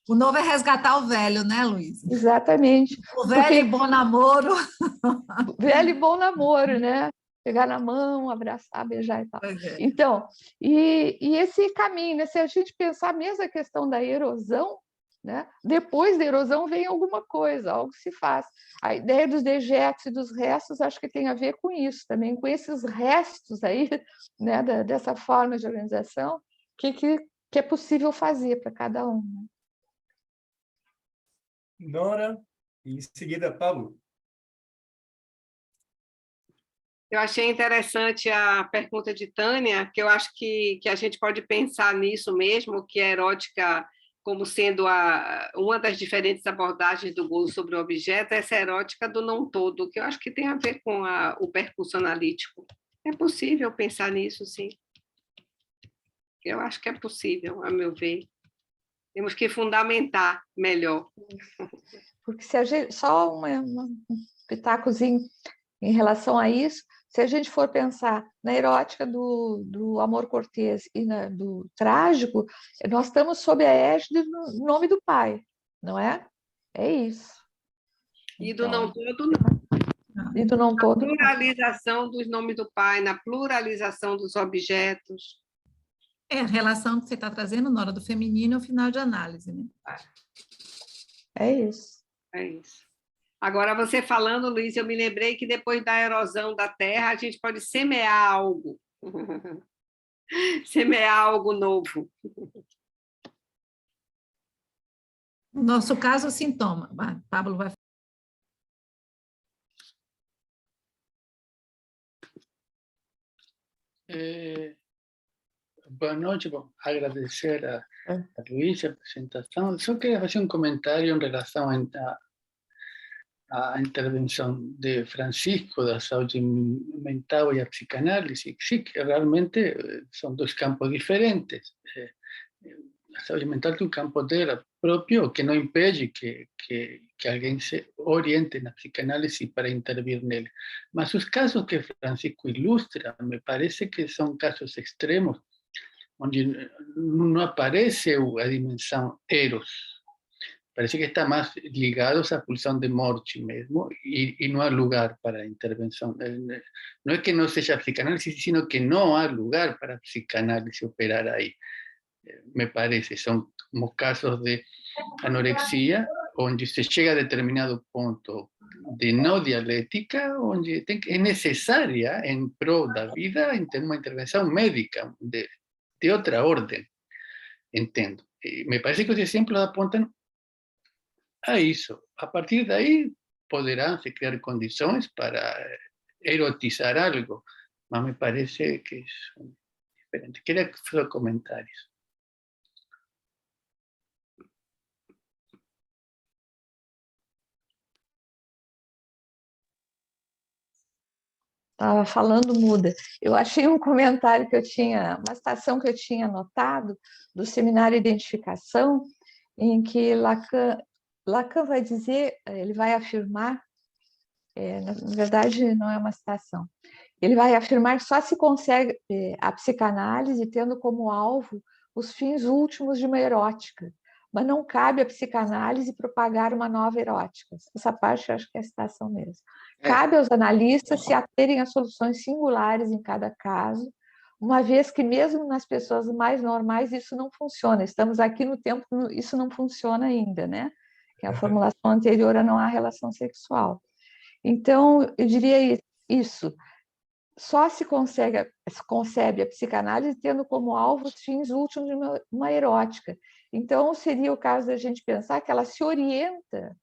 O novo é resgatar o velho, né, Luiz? Exatamente. O velho e bom namoro. Velho e bom namoro, né? Pegar na mão, abraçar, beijar e tal. Então, e esse caminho, né? Se a gente pensar mesmo a questão da erosão, né? Depois da erosão vem alguma coisa, algo se faz. A ideia dos dejetos e dos restos acho que tem a ver com isso também, com esses restos aí, né? Dessa forma de organização, que é possível fazer para cada um. Né? Nora, e em seguida, Pablo. Eu achei interessante a pergunta de Tânia, que eu acho que a gente pode pensar nisso mesmo, que a erótica, como sendo uma das diferentes abordagens do gozo sobre o objeto, essa erótica do não todo, que eu acho que tem a ver com o percurso analítico. É possível pensar nisso, sim. Eu acho que é possível, a meu ver. Temos que fundamentar melhor. Porque se a gente, só um pitacozinho em relação a isso, se a gente for pensar na erótica do amor cortês e do trágico, nós estamos sob a égide do nome do pai, não é? É isso. E do não todo, não. E do não todo, na pluralização dos nomes do pai, na pluralização dos objetos. É a relação que você está trazendo na hora do feminino ao final de análise, né? É isso. É isso. Agora, você falando, Luiz, eu me lembrei que depois da erosão da terra, a gente pode semear algo. Semear algo novo. No nosso caso, o sintoma. Pablo vai... Boa noite, bom, agradecer a Luís a apresentação. Só queria fazer um comentário em relação à intervenção de Francisco da saúde mental e a psicanálise. Sí, que realmente são dois campos diferentes. A saúde mental tem um campo dela próprio que não impede que alguém se oriente na psicanálise para intervir nele. Mas os casos que Francisco ilustra, me parece que são casos extremos, onde não aparece a dimensão eros. Parece que está mais ligados à pulsão de morte mesmo, e não há lugar para a intervenção. Não é que não seja psicanálise, sino que não há lugar para a psicanálise operar aí. Me parece, são como casos de anorexia, onde se chega a determinado ponto de não dialética, onde é necessária, em prol da vida, uma intervenção médica de outra ordem, entendo. E me parece que os exemplos apontam a isso. A partir daí, poderão se criar condições para erotizar algo, mas me parece que é diferente. Queria fazer comentários. Estava falando muda. Eu achei um comentário que eu tinha, uma citação que eu tinha anotado do Seminário Identificação, em que Lacan vai dizer, ele vai afirmar, na verdade não é uma citação, ele vai afirmar que só se consegue a psicanálise tendo como alvo os fins últimos de uma erótica, mas não cabe à psicanálise propagar uma nova erótica. Essa parte eu acho que é a citação mesmo. Cabe aos analistas se aterem a soluções singulares em cada caso, uma vez que mesmo nas pessoas mais normais isso não funciona. Estamos aqui no tempo, isso não funciona ainda, né? Que é a formulação anterior a não há relação sexual. Então, eu diria isso. Só se concebe a psicanálise tendo como alvo os fins últimos de uma erótica. Então, seria o caso da gente pensar que ela se orienta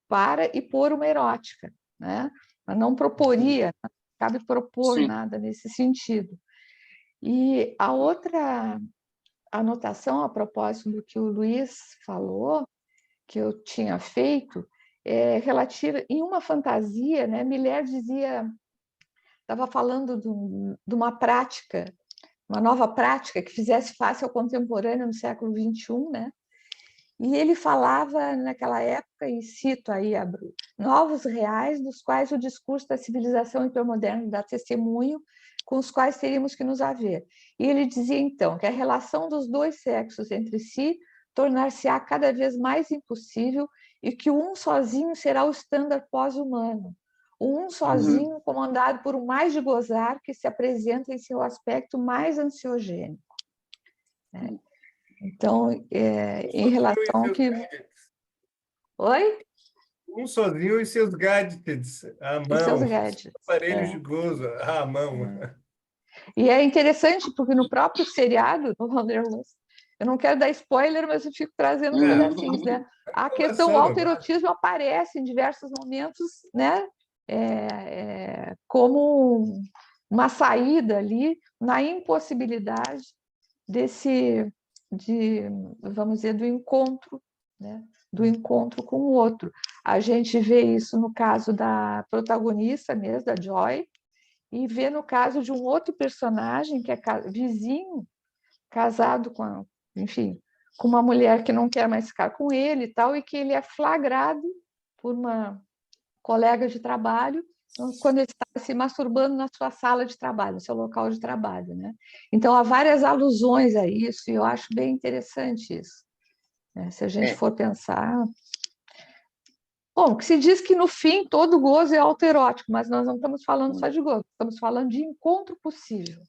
para e por uma erótica, né? Mas não proporia, não cabe propor nada nesse sentido. E a outra anotação, a propósito do que o Luiz falou, que eu tinha feito, é relativa, em uma fantasia, né? Miller dizia, estava falando de uma prática, uma nova prática que fizesse face ao contemporâneo no século XXI, né? E ele falava naquela época, e cito aí, novos reais dos quais o discurso da civilização hipermoderna dá testemunho, com os quais teríamos que nos haver. E ele dizia, então, que a relação dos dois sexos entre si tornar-se-á cada vez mais impossível e que o um sozinho será o estándar pós-humano. O um sozinho comandado por um mais de gozar que se apresenta em seu aspecto mais ansiogênico. Né? Então, em relação ao que... Oi? Um sozinho e seus gadgets à mão. Seus gadgets. Aparelhos de gozo à mão. E é interessante, porque no próprio seriado do Wanderlust, eu não quero dar spoiler, mas eu fico trazendo uns pedacinhos, né? A questão autoerotismo aparece em diversos momentos, né? Como uma saída ali na impossibilidade vamos dizer, do encontro, né? Do encontro com o outro. A gente vê isso no caso da protagonista mesmo, da Joy, e vê no caso de um outro personagem que é vizinho, casado com, enfim, com uma mulher que não quer mais ficar com ele e tal, e que ele é flagrado por uma colega de trabalho quando ele está se masturbando na sua sala de trabalho, no seu local de trabalho, né? Então, há várias alusões a isso, e eu acho bem interessante isso. Né? Se a gente for pensar... Bom, que se diz que, no fim, todo gozo é autoerótico, mas nós não estamos falando só de gozo, estamos falando de encontro possível.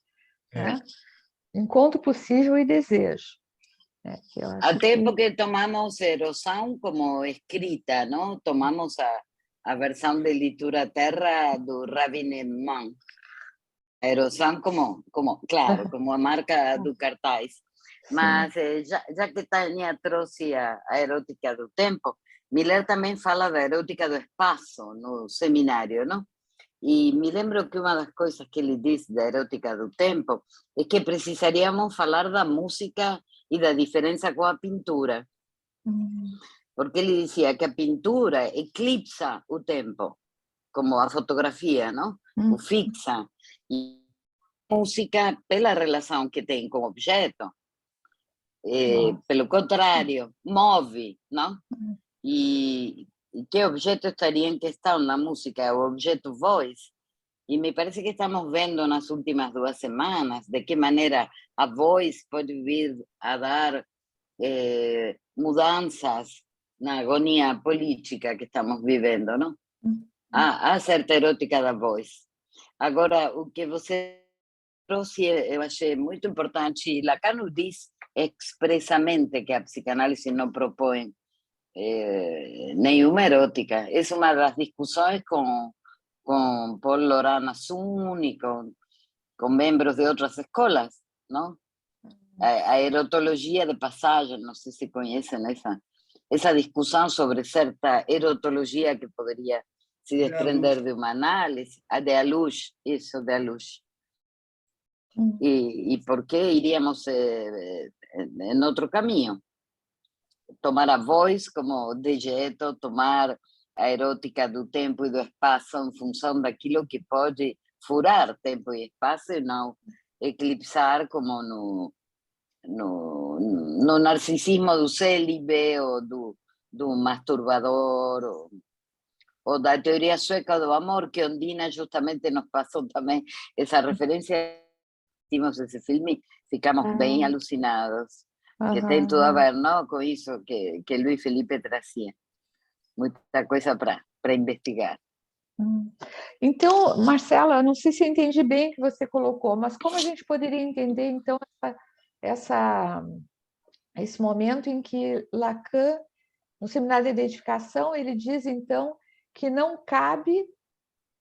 Né? Encontro possível e desejo. Até porque tomamos Erosão como escrita, ¿no? Tomamos a versão de Litura Terra do Rabineman. Erosão como, claro, como a marca do cartaz. Mas, já que Tânia trouxe a erótica do tempo, Miller também fala da erótica do espaço no seminário, não? E me lembro que uma das coisas que ele diz da erótica do tempo é que precisaríamos falar da música e da diferença com a pintura. Porque ele dizia que a pintura eclipsa o tempo, como a fotografia, não? O fixa. E a música, pela relação que tem com o objeto, pelo contrário, move, não? E que objeto estaria em questão na música? O objeto voz. E me parece que estamos vendo nas últimas 2 semanas de que maneira a voz pode vir a dar mudanças na agonia política que estamos vivendo, não? Há certa erótica da voz. Agora, o que você trouxe eu achei muito importante, e Lacan diz expresamente que a psicanálise não propõe nenhuma erótica. Es una de las discusiones con Paul Laurent Assun y con miembros de otras escuelas, ¿no? A erotología de pasaje, no sé si conocen esa discusión sobre cierta erotología que podría se desprender de uma análise, de Alush, eso, de Alush. ¿Y por qué iríamos en otro camino? Tomar a voz como dejeto, tomar a erótica do tempo e do espaço em função daquilo que pode furar tempo e espaço e não eclipsar como no narcisismo do célibe ou do masturbador ou da teoria sueca do amor, que Ondina justamente nos passou também essa referência. Vimos esse filme, ficamos bem alucinados. Que tem tudo a ver, não, com isso que Luiz Felipe trazia. Muita coisa para investigar. Então, Marcela, eu não sei se eu entendi bem o que você colocou, mas como a gente poderia entender, então, esse momento em que Lacan, no Seminário de Identificação, ele diz, então, que não cabe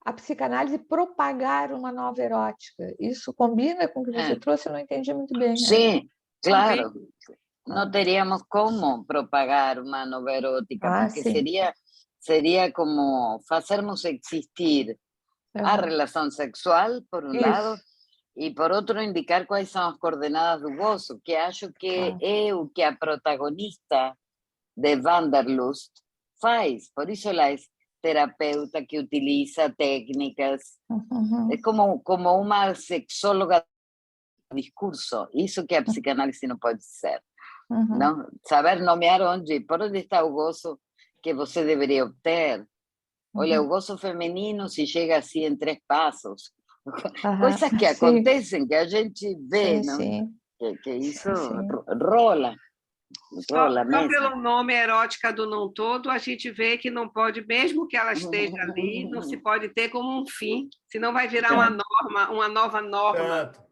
a psicanálise propagar uma nova erótica. Isso combina com o que você trouxe? Eu não entendi muito bem. Sim, claro. Não teríamos como propagar uma nova erótica, porque seria como fazermos existir a relação sexual, por um lado, e por outro, indicar quais são as coordenadas do gozo, que acho que é o que a protagonista de Wanderlust faz. Por isso ela é terapeuta que utiliza técnicas, é como uma sexóloga do discurso, isso que a psicanálise não pode ser. Não? Saber nomear por onde está o gozo que você deveria obter. Olha, o gozo feminino se chega assim em 3 passos. Coisas que acontecem, que a gente vê, não? Que isso rola. Só pelo nome erótica do não todo, a gente vê que não pode, mesmo que ela esteja ali, não se pode ter como um fim, senão vai virar uma norma, uma nova norma. Exato.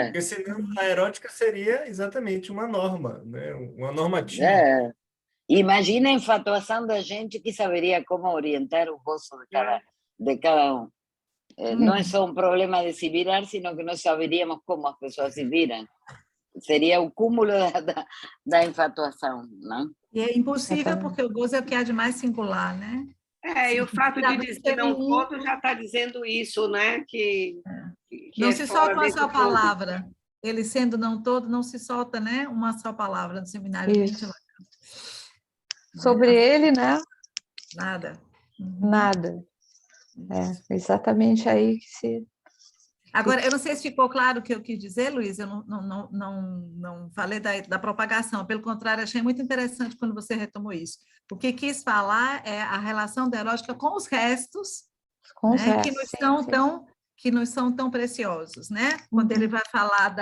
Porque senão a erótica seria exatamente uma norma, né? Uma normativa. Imagina a infatuação da gente que saberia como orientar o gozo de cada um. Não é só um problema de se virar, sino que nós saberíamos como as pessoas se viram. Seria o cúmulo da infatuação, não? E é impossível, porque o gozo é o que há de mais singular, né? E o fato de dizer não todo já está dizendo isso, né? Que não se solta uma só palavra. Ele sendo não todo, não se solta, né? Uma só palavra no seminário. Sobre ele, né? Nada. Nada. Exatamente aí que se... Agora, eu não sei se ficou claro o que eu quis dizer, Luiz, eu não falei da propagação, pelo contrário, achei muito interessante quando você retomou isso. O que quis falar é a relação da erótica com os restos, né, que nos são tão preciosos, né? Quando ele vai falar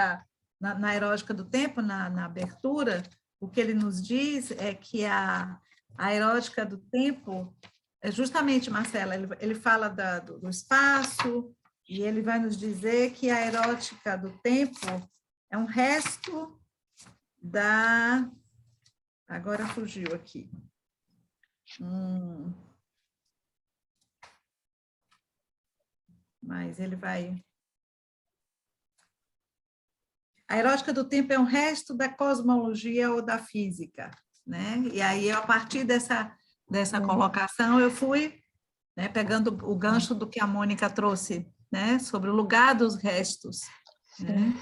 na erótica do tempo, na abertura, o que ele nos diz é que a erótica do tempo, justamente, Marcela, ele fala do espaço, e ele vai nos dizer que a erótica do tempo é um resto da... Agora fugiu aqui. Mas ele vai... A erótica do tempo é um resto da cosmologia ou da física, né? E aí, a partir dessa colocação, eu fui, né, pegando o gancho do que a Mônica trouxe, né, sobre o lugar dos restos, né,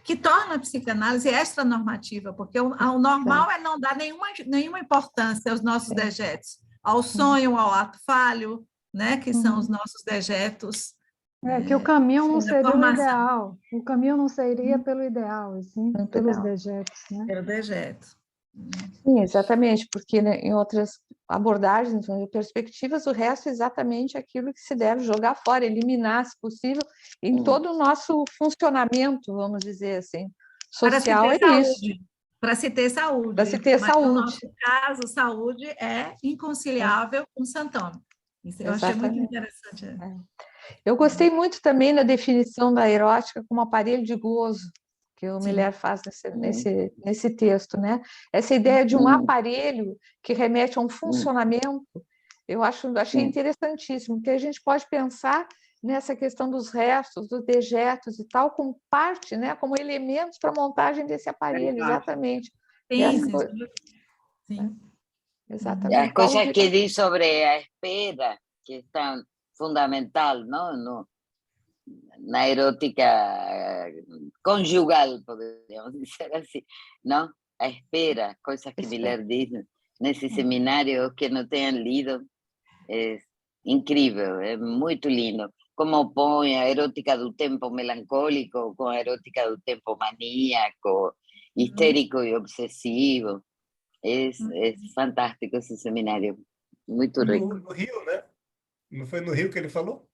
que torna a psicanálise extranormativa, porque o normal é não dar nenhuma importância aos nossos dejetos, ao sonho, ao ato falho, né, que são os nossos dejetos. Que o caminho não seria o ideal, o caminho não seria pelo ideal, e sim pelos dejetos. Né? Pelo dejeto. Sim, exatamente, porque, né, em outras abordagens, em perspectivas, o resto é exatamente aquilo que se deve jogar fora, eliminar, se possível, em todo o nosso funcionamento, vamos dizer assim, social, isso. Para se ter saúde. Para se ter saúde. No nosso caso, saúde é inconciliável com Sant'Anna. Isso eu achei muito interessante. Eu gostei muito também da definição da erótica como aparelho de gozo, que o Sim. Miller faz nesse texto, né? Essa ideia de um aparelho que remete a um funcionamento, eu achei interessantíssimo, porque a gente pode pensar nessa questão dos restos, dos dejetos e tal, como parte, né? Como elementos para a montagem desse aparelho, exatamente. Sim, Sim. As Exatamente. cosas que diz sobre a espera, que es tan fundamental, ¿no? Na erótica conjugal, podríamos decir así, ¿no? A espera, cosas que Miller dice nesse seminário, que não tenham lido, é incrível, é muito lindo. Como põe a erótica do tempo melancólico com a erótica do tempo maníaco, histérico e obsessivo. É fantástico esse seminário, muito rico. No Rio, né? Não foi no Rio que ele falou?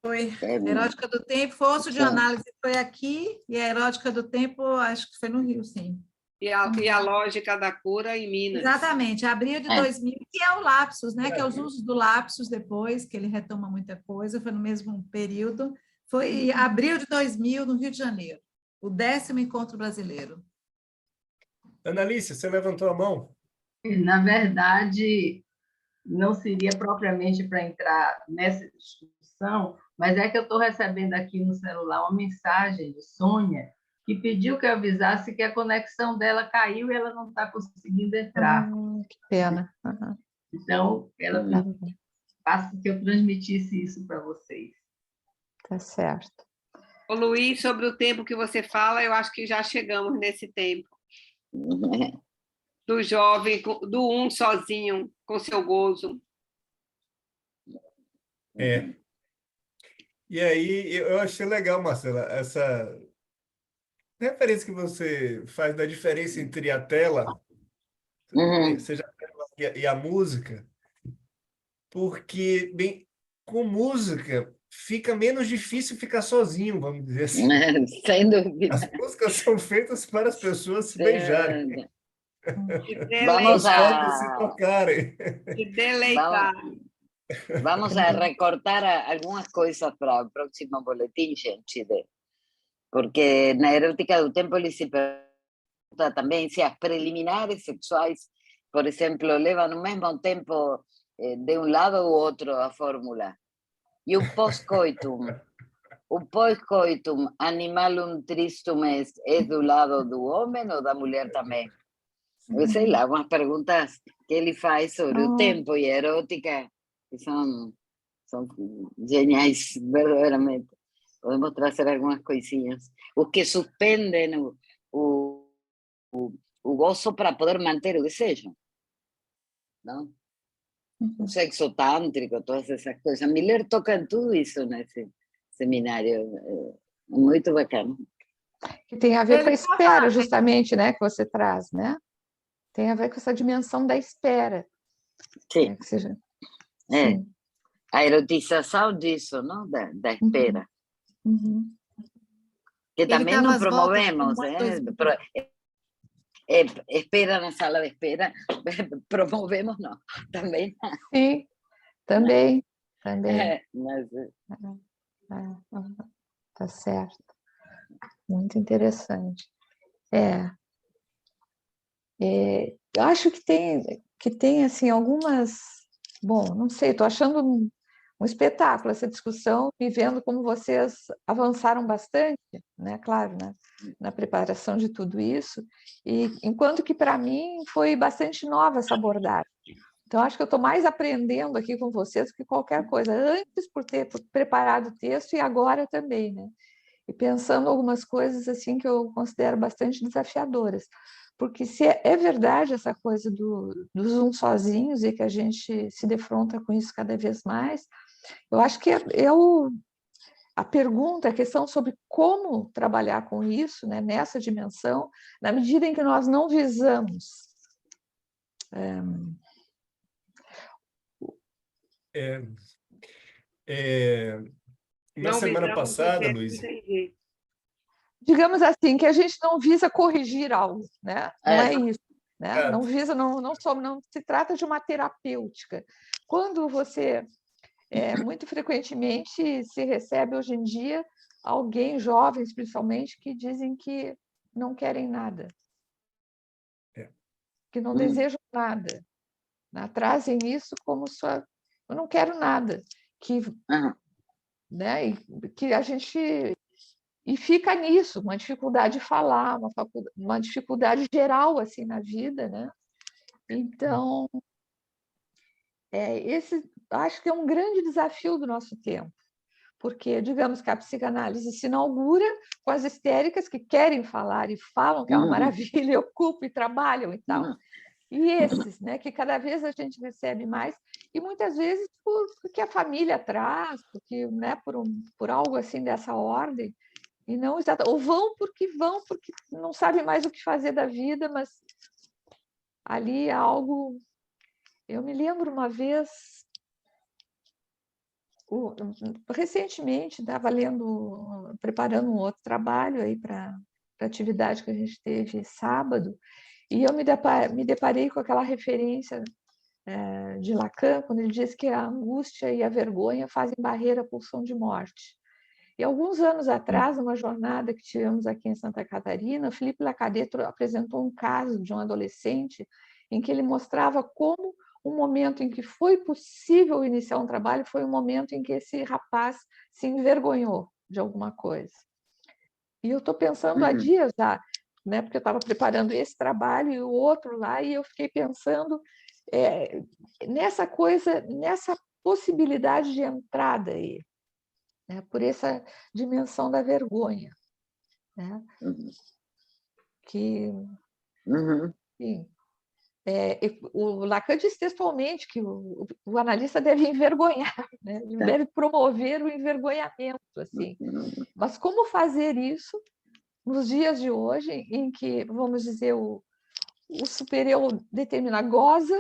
Foi. A Erótica do Tempo, foi osso de análise, foi aqui, e a Erótica do Tempo, acho que foi no Rio, sim. E a Lógica da Cura em Minas. Exatamente, abril de 2000, que é o Lapsus, né? Que é os usos do Lapsus depois, que ele retoma muita coisa, foi no mesmo período. Foi abril de 2000, no Rio de Janeiro, o 10º Encontro Brasileiro. Analice, você levantou a mão? Na verdade, não seria propriamente para entrar nessa discussão, mas é que eu estou recebendo aqui no celular uma mensagem de Sônia, que pediu que eu avisasse que a conexão dela caiu e ela não está conseguindo entrar. Que pena. Então, ela passa que eu transmitisse isso para vocês. Tá certo. Ô, Luiz, sobre o tempo que você fala, eu acho que já chegamos nesse tempo. Do jovem, do sozinho, com seu gozo. E aí, eu achei legal, Marcela, essa referência que você faz da diferença entre a tela, seja a tela e a música, porque, bem, com música fica menos difícil ficar sozinho, vamos dizer assim. Sem dúvida. As músicas são feitas para as pessoas se beijarem. Vamos se tocarem. Se deleitar. Vamos a recortar algumas coisas para o próximo boletim, gente, porque na erótica do tempo ele se pergunta também se as preliminares sexuais, por exemplo, levam no mesmo tempo de um lado ou outro a fórmula. E o pós-coitum animalum tristum é do lado do homem ou da mulher também? Eu sei lá, umas perguntas que ele faz sobre o tempo e a erótica, que são geniais, verdadeiramente. Podemos trazer algumas coisinhas. Os que suspendem o gozo para poder manter o desejo. Não? O sexo tântrico, todas essas coisas. Miller toca em tudo isso nesse seminário. É muito bacana. Que tem a ver com a espera, justamente, né, que você traz, né? Tem a ver com essa dimensão da espera. Sim. Que seja... Sim. A erotização disso, não? Da espera. Que também não promovemos, espera na sala de espera, promovemos não, também não. Sim, também. Mas... Tá certo. Muito interessante. Eu acho que tem assim, algumas... Bom, não sei, estou achando um espetáculo essa discussão e vendo como vocês avançaram bastante, né? Claro, né? Na preparação de tudo isso, e enquanto que para mim foi bastante nova essa abordagem. Então, acho que eu estou mais aprendendo aqui com vocês do que qualquer coisa, antes por ter preparado o texto e agora também, né? E pensando algumas coisas assim que eu considero bastante desafiadoras. Porque se é verdade essa coisa dos uns sozinhos e que a gente se defronta com isso cada vez mais, eu acho que a pergunta, a questão sobre como trabalhar com isso, né, nessa dimensão, na medida em que nós não visamos na semana passada, Luiz, digamos assim, que a gente não visa corrigir algo, né? Não é isso, né? Não visa, não se trata de uma terapêutica. Quando você muito frequentemente se recebe hoje em dia alguém, jovens principalmente, que dizem que não querem nada, que não desejam nada, né? Trazem isso como sua... Eu não quero nada, que, né? Que a gente... E fica nisso, uma dificuldade de falar, uma dificuldade geral assim na vida, né? Então, acho que é um grande desafio do nosso tempo, porque, digamos que a psicanálise se inaugura com as histéricas que querem falar e falam que é uma maravilha, e ocupam e trabalham e tal. E esses, né, que cada vez a gente recebe mais, e muitas vezes porque a família traz, porque, né, por algo assim dessa ordem, e não ou vão porque não sabem mais o que fazer da vida, mas ali é algo... Eu me lembro uma vez, recentemente, estava preparando um outro trabalho aí para a atividade que a gente teve sábado, e eu me deparei com aquela referência de Lacan, quando ele diz que a angústia e a vergonha fazem barreira à pulsão de morte. E alguns anos atrás, numa jornada que tivemos aqui em Santa Catarina, Felipe Lacadet apresentou um caso de um adolescente em que ele mostrava como um momento em que foi possível iniciar um trabalho foi um momento em que esse rapaz se envergonhou de alguma coisa. E eu estou pensando há dias já, né, porque eu estava preparando esse trabalho e o outro lá, e eu fiquei pensando nessa coisa, nessa possibilidade de entrada aí, né, por essa dimensão da vergonha, né? Que, enfim, o Lacan diz textualmente que o analista deve envergonhar, né? Ele deve promover o envergonhamento, assim. Mas como fazer isso nos dias de hoje, em que, vamos dizer, o superior determina goza,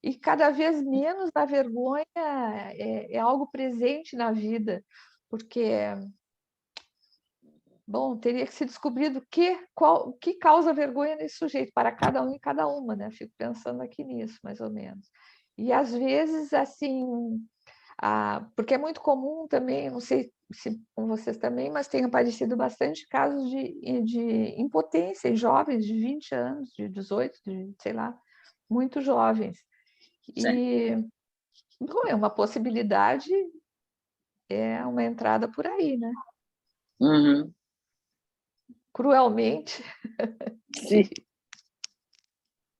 e cada vez menos a vergonha é algo presente na vida, porque, bom, teria que ser descobrido o que causa vergonha nesse sujeito, para cada um e cada uma, né? Fico pensando aqui nisso, mais ou menos. E, às vezes, assim, porque é muito comum também, não sei se com vocês também, mas tem aparecido bastante casos de impotência em jovens de 20 anos, de 18, sei lá, muito jovens. E então, é uma possibilidade, é uma entrada por aí, né? Cruelmente. Sim.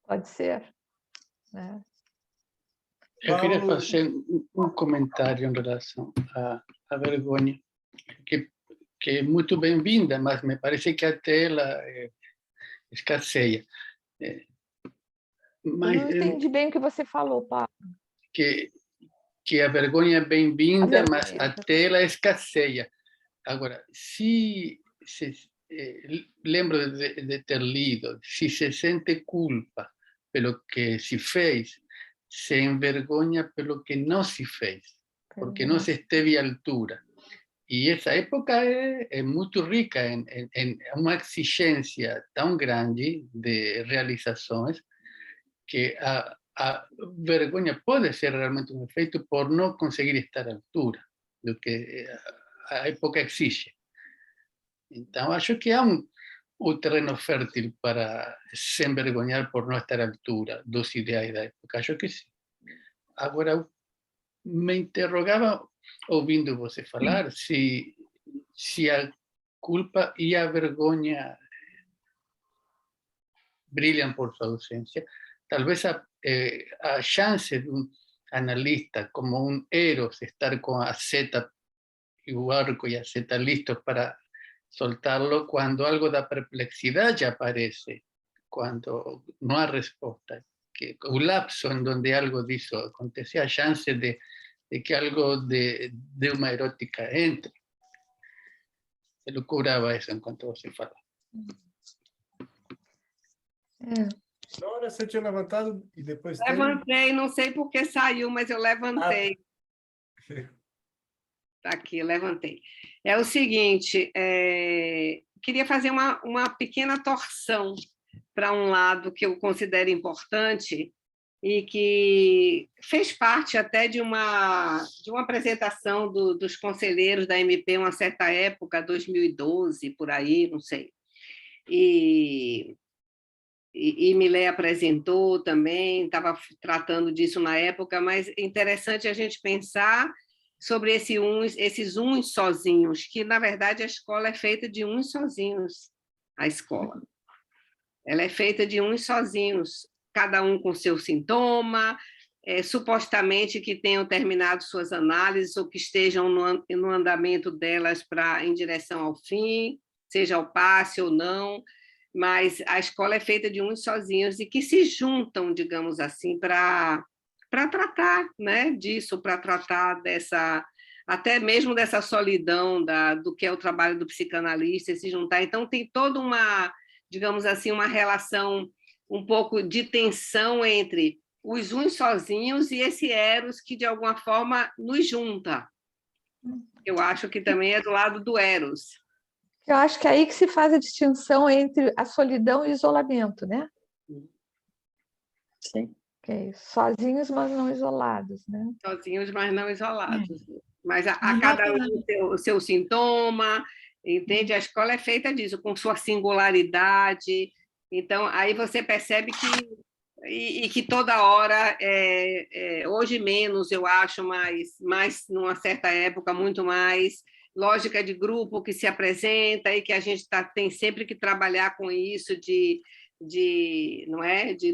Pode ser, né? Eu queria fazer um comentário em relação à vergonha, que é muito bem-vinda, mas me parece que até ela escasseia. Mas, eu não entendi bem o que você falou, Pablo. Que a vergonha é bem-vinda, mas até ela escasseia. Agora, lembro de ter lido, se se sente culpa pelo que se fez, se envergonha pelo que não se fez, porque não se esteve à altura. E essa época é muito rica em uma exigência tão grande de realizações que a vergonha pode ser realmente um efeito por não conseguir estar à altura do que a época exige. Então, acho que há um terreno fértil para se envergonhar por não estar à altura dos ideais da época. Acho que sim. Agora, eu me interrogava, ouvindo você falar, se a culpa e a vergonha brilham por sua ausência. Talvez a chance de um analista como un Eros estar con a seta y o arco y a seta listos para soltarlo cuando algo da perplexidad ya aparece, cuando no hay respuesta, que un lapso en donde algo dice acontece, a chance de que algo de una erótica entre. Se lo curaba eso en cuanto você fala. Nora, você tinha levantado e depois... Levantei, não sei por que saiu, mas eu levantei. Tá aqui, eu levantei. É o seguinte, queria fazer uma pequena torção para um lado que eu considero importante, e que fez parte até de uma apresentação dos conselheiros da MP, uma certa época, 2012, por aí, não sei. E Milé apresentou também, estava tratando disso na época, mas é interessante a gente pensar sobre esses uns sozinhos, que, na verdade, a escola é feita de uns sozinhos, a escola. Ela é feita de uns sozinhos, cada um com seu sintoma, supostamente que tenham terminado suas análises ou que estejam no andamento delas em direção ao fim, seja ao passe ou não, mas a escola é feita de uns sozinhos e que se juntam, digamos assim, para tratar, né, disso, para tratar até mesmo dessa solidão do que é o trabalho do psicanalista, se juntar. Então, tem toda uma, digamos assim, uma relação um pouco de tensão entre os uns sozinhos e esse eros que, de alguma forma, nos junta. Eu acho que também é do lado do eros. Eu acho que é aí que se faz a distinção entre a solidão e o isolamento, né? Sim. Okay. Sozinhos, mas não isolados, né? Sozinhos, mas não isolados. Mas a cada um o seu sintoma, entende? A escola é feita disso, com sua singularidade. Então, aí você percebe que toda hora, hoje menos, eu acho, mas numa certa época, muito mais, lógica de grupo que se apresenta e que a gente tem sempre que trabalhar com isso, de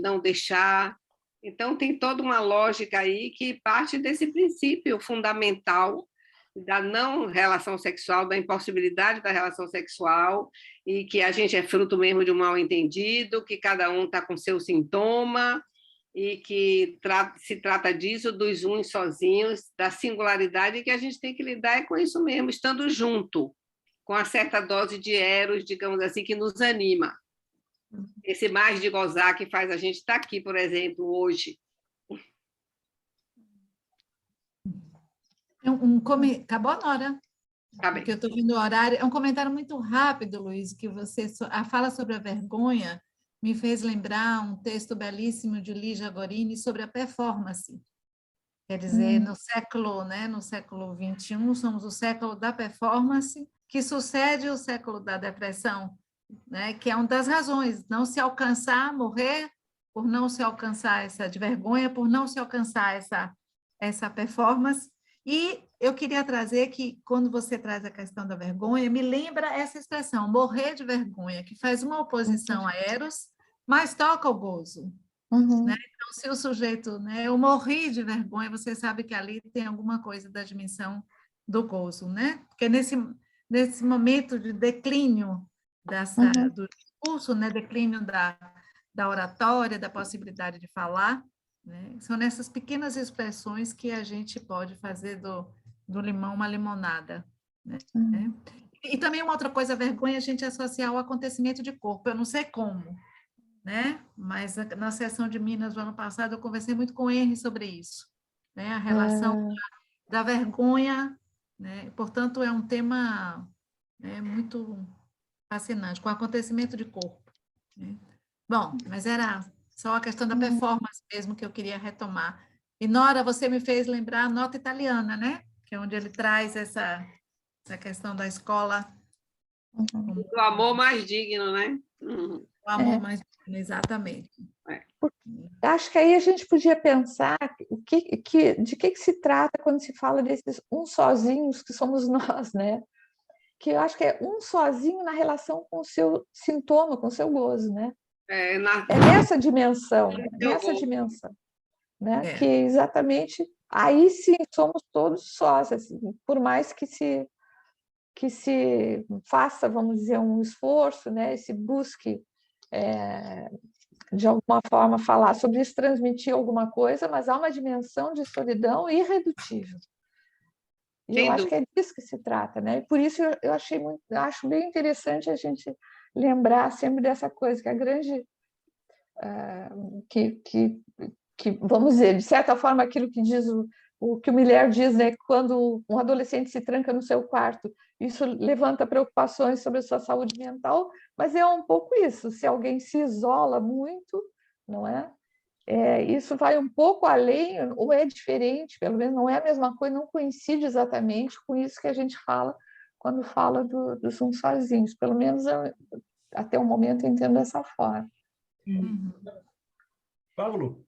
não deixar. Então, tem toda uma lógica aí que parte desse princípio fundamental da não relação sexual, da impossibilidade da relação sexual, e que a gente é fruto mesmo de um mal-entendido, que cada um está com seu sintoma, e que se trata disso, dos uns sozinhos, da singularidade, e que a gente tem que lidar com isso mesmo, estando junto, com uma certa dose de eros, digamos assim, que nos anima. Esse mais de gozar que faz a gente estar aqui, por exemplo, hoje. Acabou a hora? Porque eu estou vendo o horário. É um comentário muito rápido, Luiz, que a fala sobre a vergonha me fez lembrar um texto belíssimo de Lígia Gorini sobre a performance. Quer dizer, no século XXI, somos o século da performance, que sucede o século da depressão, né? Que é uma das razões, não se alcançar, morrer por não se alcançar de vergonha, por não se alcançar essa performance. E eu queria trazer que, quando você traz a questão da vergonha, me lembra essa expressão, morrer de vergonha, que faz uma oposição a eros, mas toca o gozo. Né? Então, se o sujeito, né, eu morri de vergonha, você sabe que ali tem alguma coisa da dimensão do gozo, né? Porque nesse momento de declínio do discurso, né, declínio da oratória, da possibilidade de falar, né? São nessas pequenas expressões que a gente pode fazer do limão uma limonada. Né? E também uma outra coisa, a vergonha, a gente associar ao acontecimento de corpo. Eu não sei como, né? Mas na sessão de Minas do ano passado eu conversei muito com o Henry sobre isso, né? A relação da vergonha, né? Portanto, é um tema, né, muito fascinante, com o acontecimento de corpo. Né? Bom, mas era só a questão da performance mesmo que eu queria retomar. E, Nora, você me fez lembrar a nota italiana, né? Que é onde ele traz essa questão da escola. Do amor mais digno, né? O amor mais digno, exatamente. Acho que aí a gente podia pensar de que se trata quando se fala desses uns sozinhos que somos nós, né? Que eu acho que é um sozinho na relação com o seu sintoma, com o seu gozo, né? É nessa dimensão, né? Que exatamente aí sim somos todos sós, assim, por mais que se faça, vamos dizer, um esforço, né? E se busque de alguma forma falar sobre isso, transmitir alguma coisa, mas há uma dimensão de solidão irredutível. E eu acho que é disso que se trata, né? E por isso eu acho bem interessante a gente lembrar sempre dessa coisa, que a grande... que vamos dizer, de certa forma, aquilo que diz o que o Miller diz, né? Quando um adolescente se tranca no seu quarto, isso levanta preocupações sobre a sua saúde mental, mas é um pouco isso, se alguém se isola muito, não é? isso vai um pouco além, ou é diferente, pelo menos não é a mesma coisa, não coincide exatamente com isso que a gente fala quando fala dos uns sozinhos. Pelo menos até o momento eu entendo dessa forma. Paulo?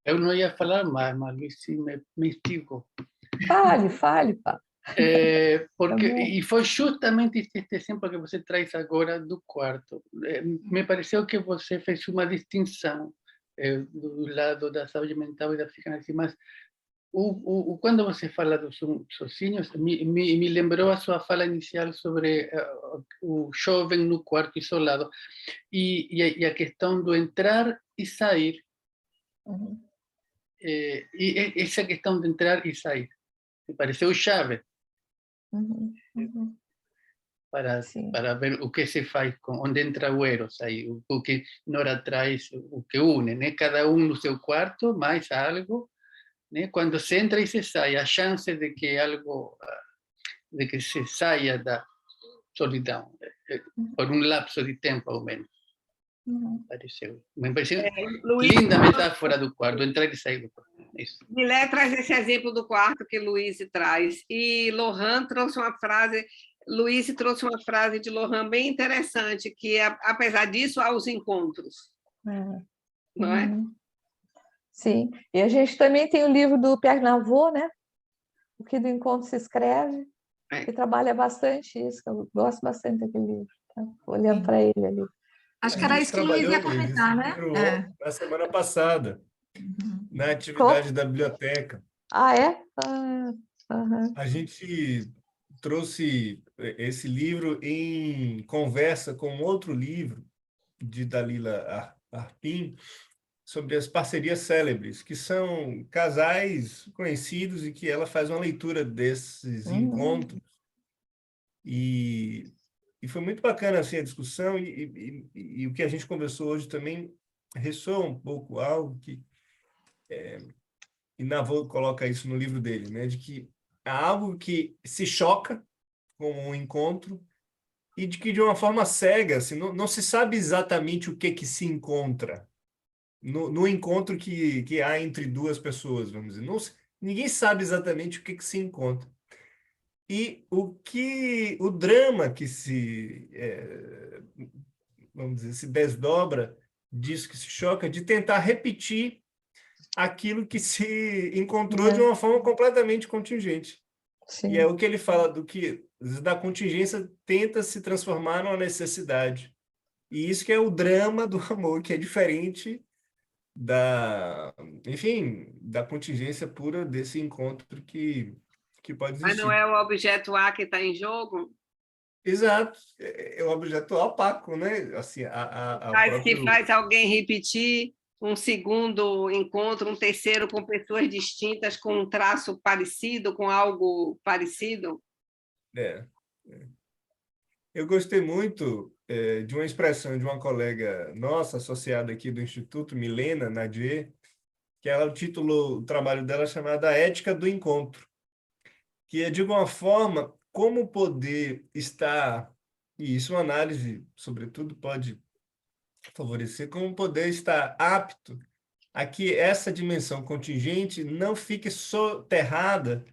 Eu não ia falar mais, mas Luiz me instigou. Fale, Paulo. E foi justamente este exemplo que você traz agora do quarto. Me pareceu que você fez uma distinção do lado da saúde mental e da psicanálise, mas quando você fala dos sozinhos, me lembrou a sua fala inicial sobre o jovem no quarto isolado e a questão do entrar e sair. E essa questão de entrar e sair me pareceu chave para ver o que se faz, onde entra o eros, aí, o que Nora traz, o que une, né? Cada um no seu quarto, mais algo, né? Quando se entra e se sai, a chance de que algo, de que se saia da solidão, por um lapso de tempo ao menos. Me pareceu linda metáfora do quarto, entrar e sair do quarto. Milé traz esse exemplo do quarto que Luiz traz, e Lohan trouxe uma frase, Luiz trouxe uma frase de Lohan bem interessante, que apesar disso há os encontros. Não é? Sim, e a gente também tem o livro do Pierre Navot, né? O que do encontro se escreve, que trabalha bastante isso, que eu gosto bastante daquele livro, tá? Olhando para ele ali. Acho que era isso que o Luiz ia comentar, né? Na semana passada, na atividade da biblioteca. A gente trouxe esse livro em conversa com outro livro de Dalila Arpin sobre as parcerias célebres, que são casais conhecidos e que ela faz uma leitura desses encontros. E foi muito bacana assim, a discussão e o que a gente conversou hoje também ressoa um pouco algo que e Navot coloca isso no livro dele, né, de que há algo que se choca com um encontro e de que de uma forma cega, assim, não se sabe exatamente o que se encontra no encontro que há entre duas pessoas, vamos dizer. Ninguém sabe exatamente o que se encontra. E o drama que vamos dizer, se desdobra disso, que se choca, de tentar repetir aquilo que se encontrou de uma forma completamente contingente. Sim. E é o que ele fala do que da contingência tenta se transformar numa necessidade. E isso que é o drama do amor, que é diferente enfim, da contingência pura desse encontro que pode existir. Mas não é o objeto A que está em jogo? Exato, é o objeto opaco, né? Assim, Que faz alguém repetir um segundo encontro, um terceiro com pessoas distintas, com um traço parecido, com algo parecido? Eu gostei muito de uma expressão de uma colega nossa, associada aqui do Instituto, Milena Nadier, que ela titulou o trabalho dela chamado A Ética do Encontro, que é, de alguma forma, como poder estar, e isso uma análise, sobretudo, pode favorecer, como poder estar apto a que essa dimensão contingente não fique soterrada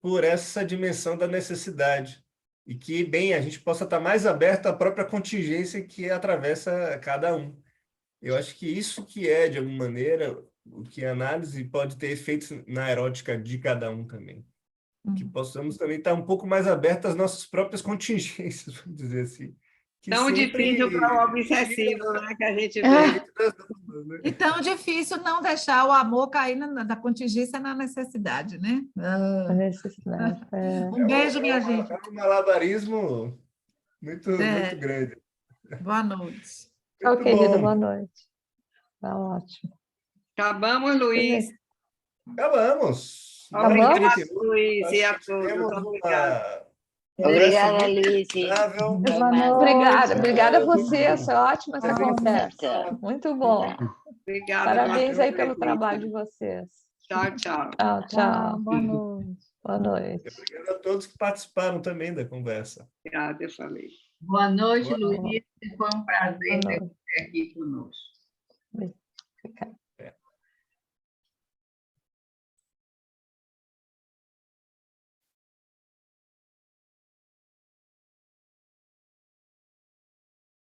por essa dimensão da necessidade e que, bem, a gente possa estar mais aberto à própria contingência que atravessa cada um. Eu acho que isso que é, de alguma maneira, o que a análise pode ter efeitos na erótica de cada um também. Que possamos também estar um pouco mais abertos às nossas próprias contingências, vamos dizer assim. Tão difícil para o obsessivo, né, que a gente vê. E tão difícil não deixar o amor cair da contingência na necessidade, né? A necessidade. Um beijo, minha gente. É um malabarismo muito grande. Boa noite. Tchau, querida, boa noite. Tá ótimo. Acabamos, Luiz. Acabamos. Obrigada, Luiz, e a todos. Obrigada, Luiz. Obrigada a você, foi ótima essa conversa. Muito bom. Obrigada. Parabéns aí pelo trabalho de vocês. Tchau, tchau. Tchau. Boa noite. Boa noite. Obrigado a todos que participaram também da conversa. Obrigada, eu falei. Boa noite, Luiz. Foi um prazer ter você aqui conosco. Obrigada.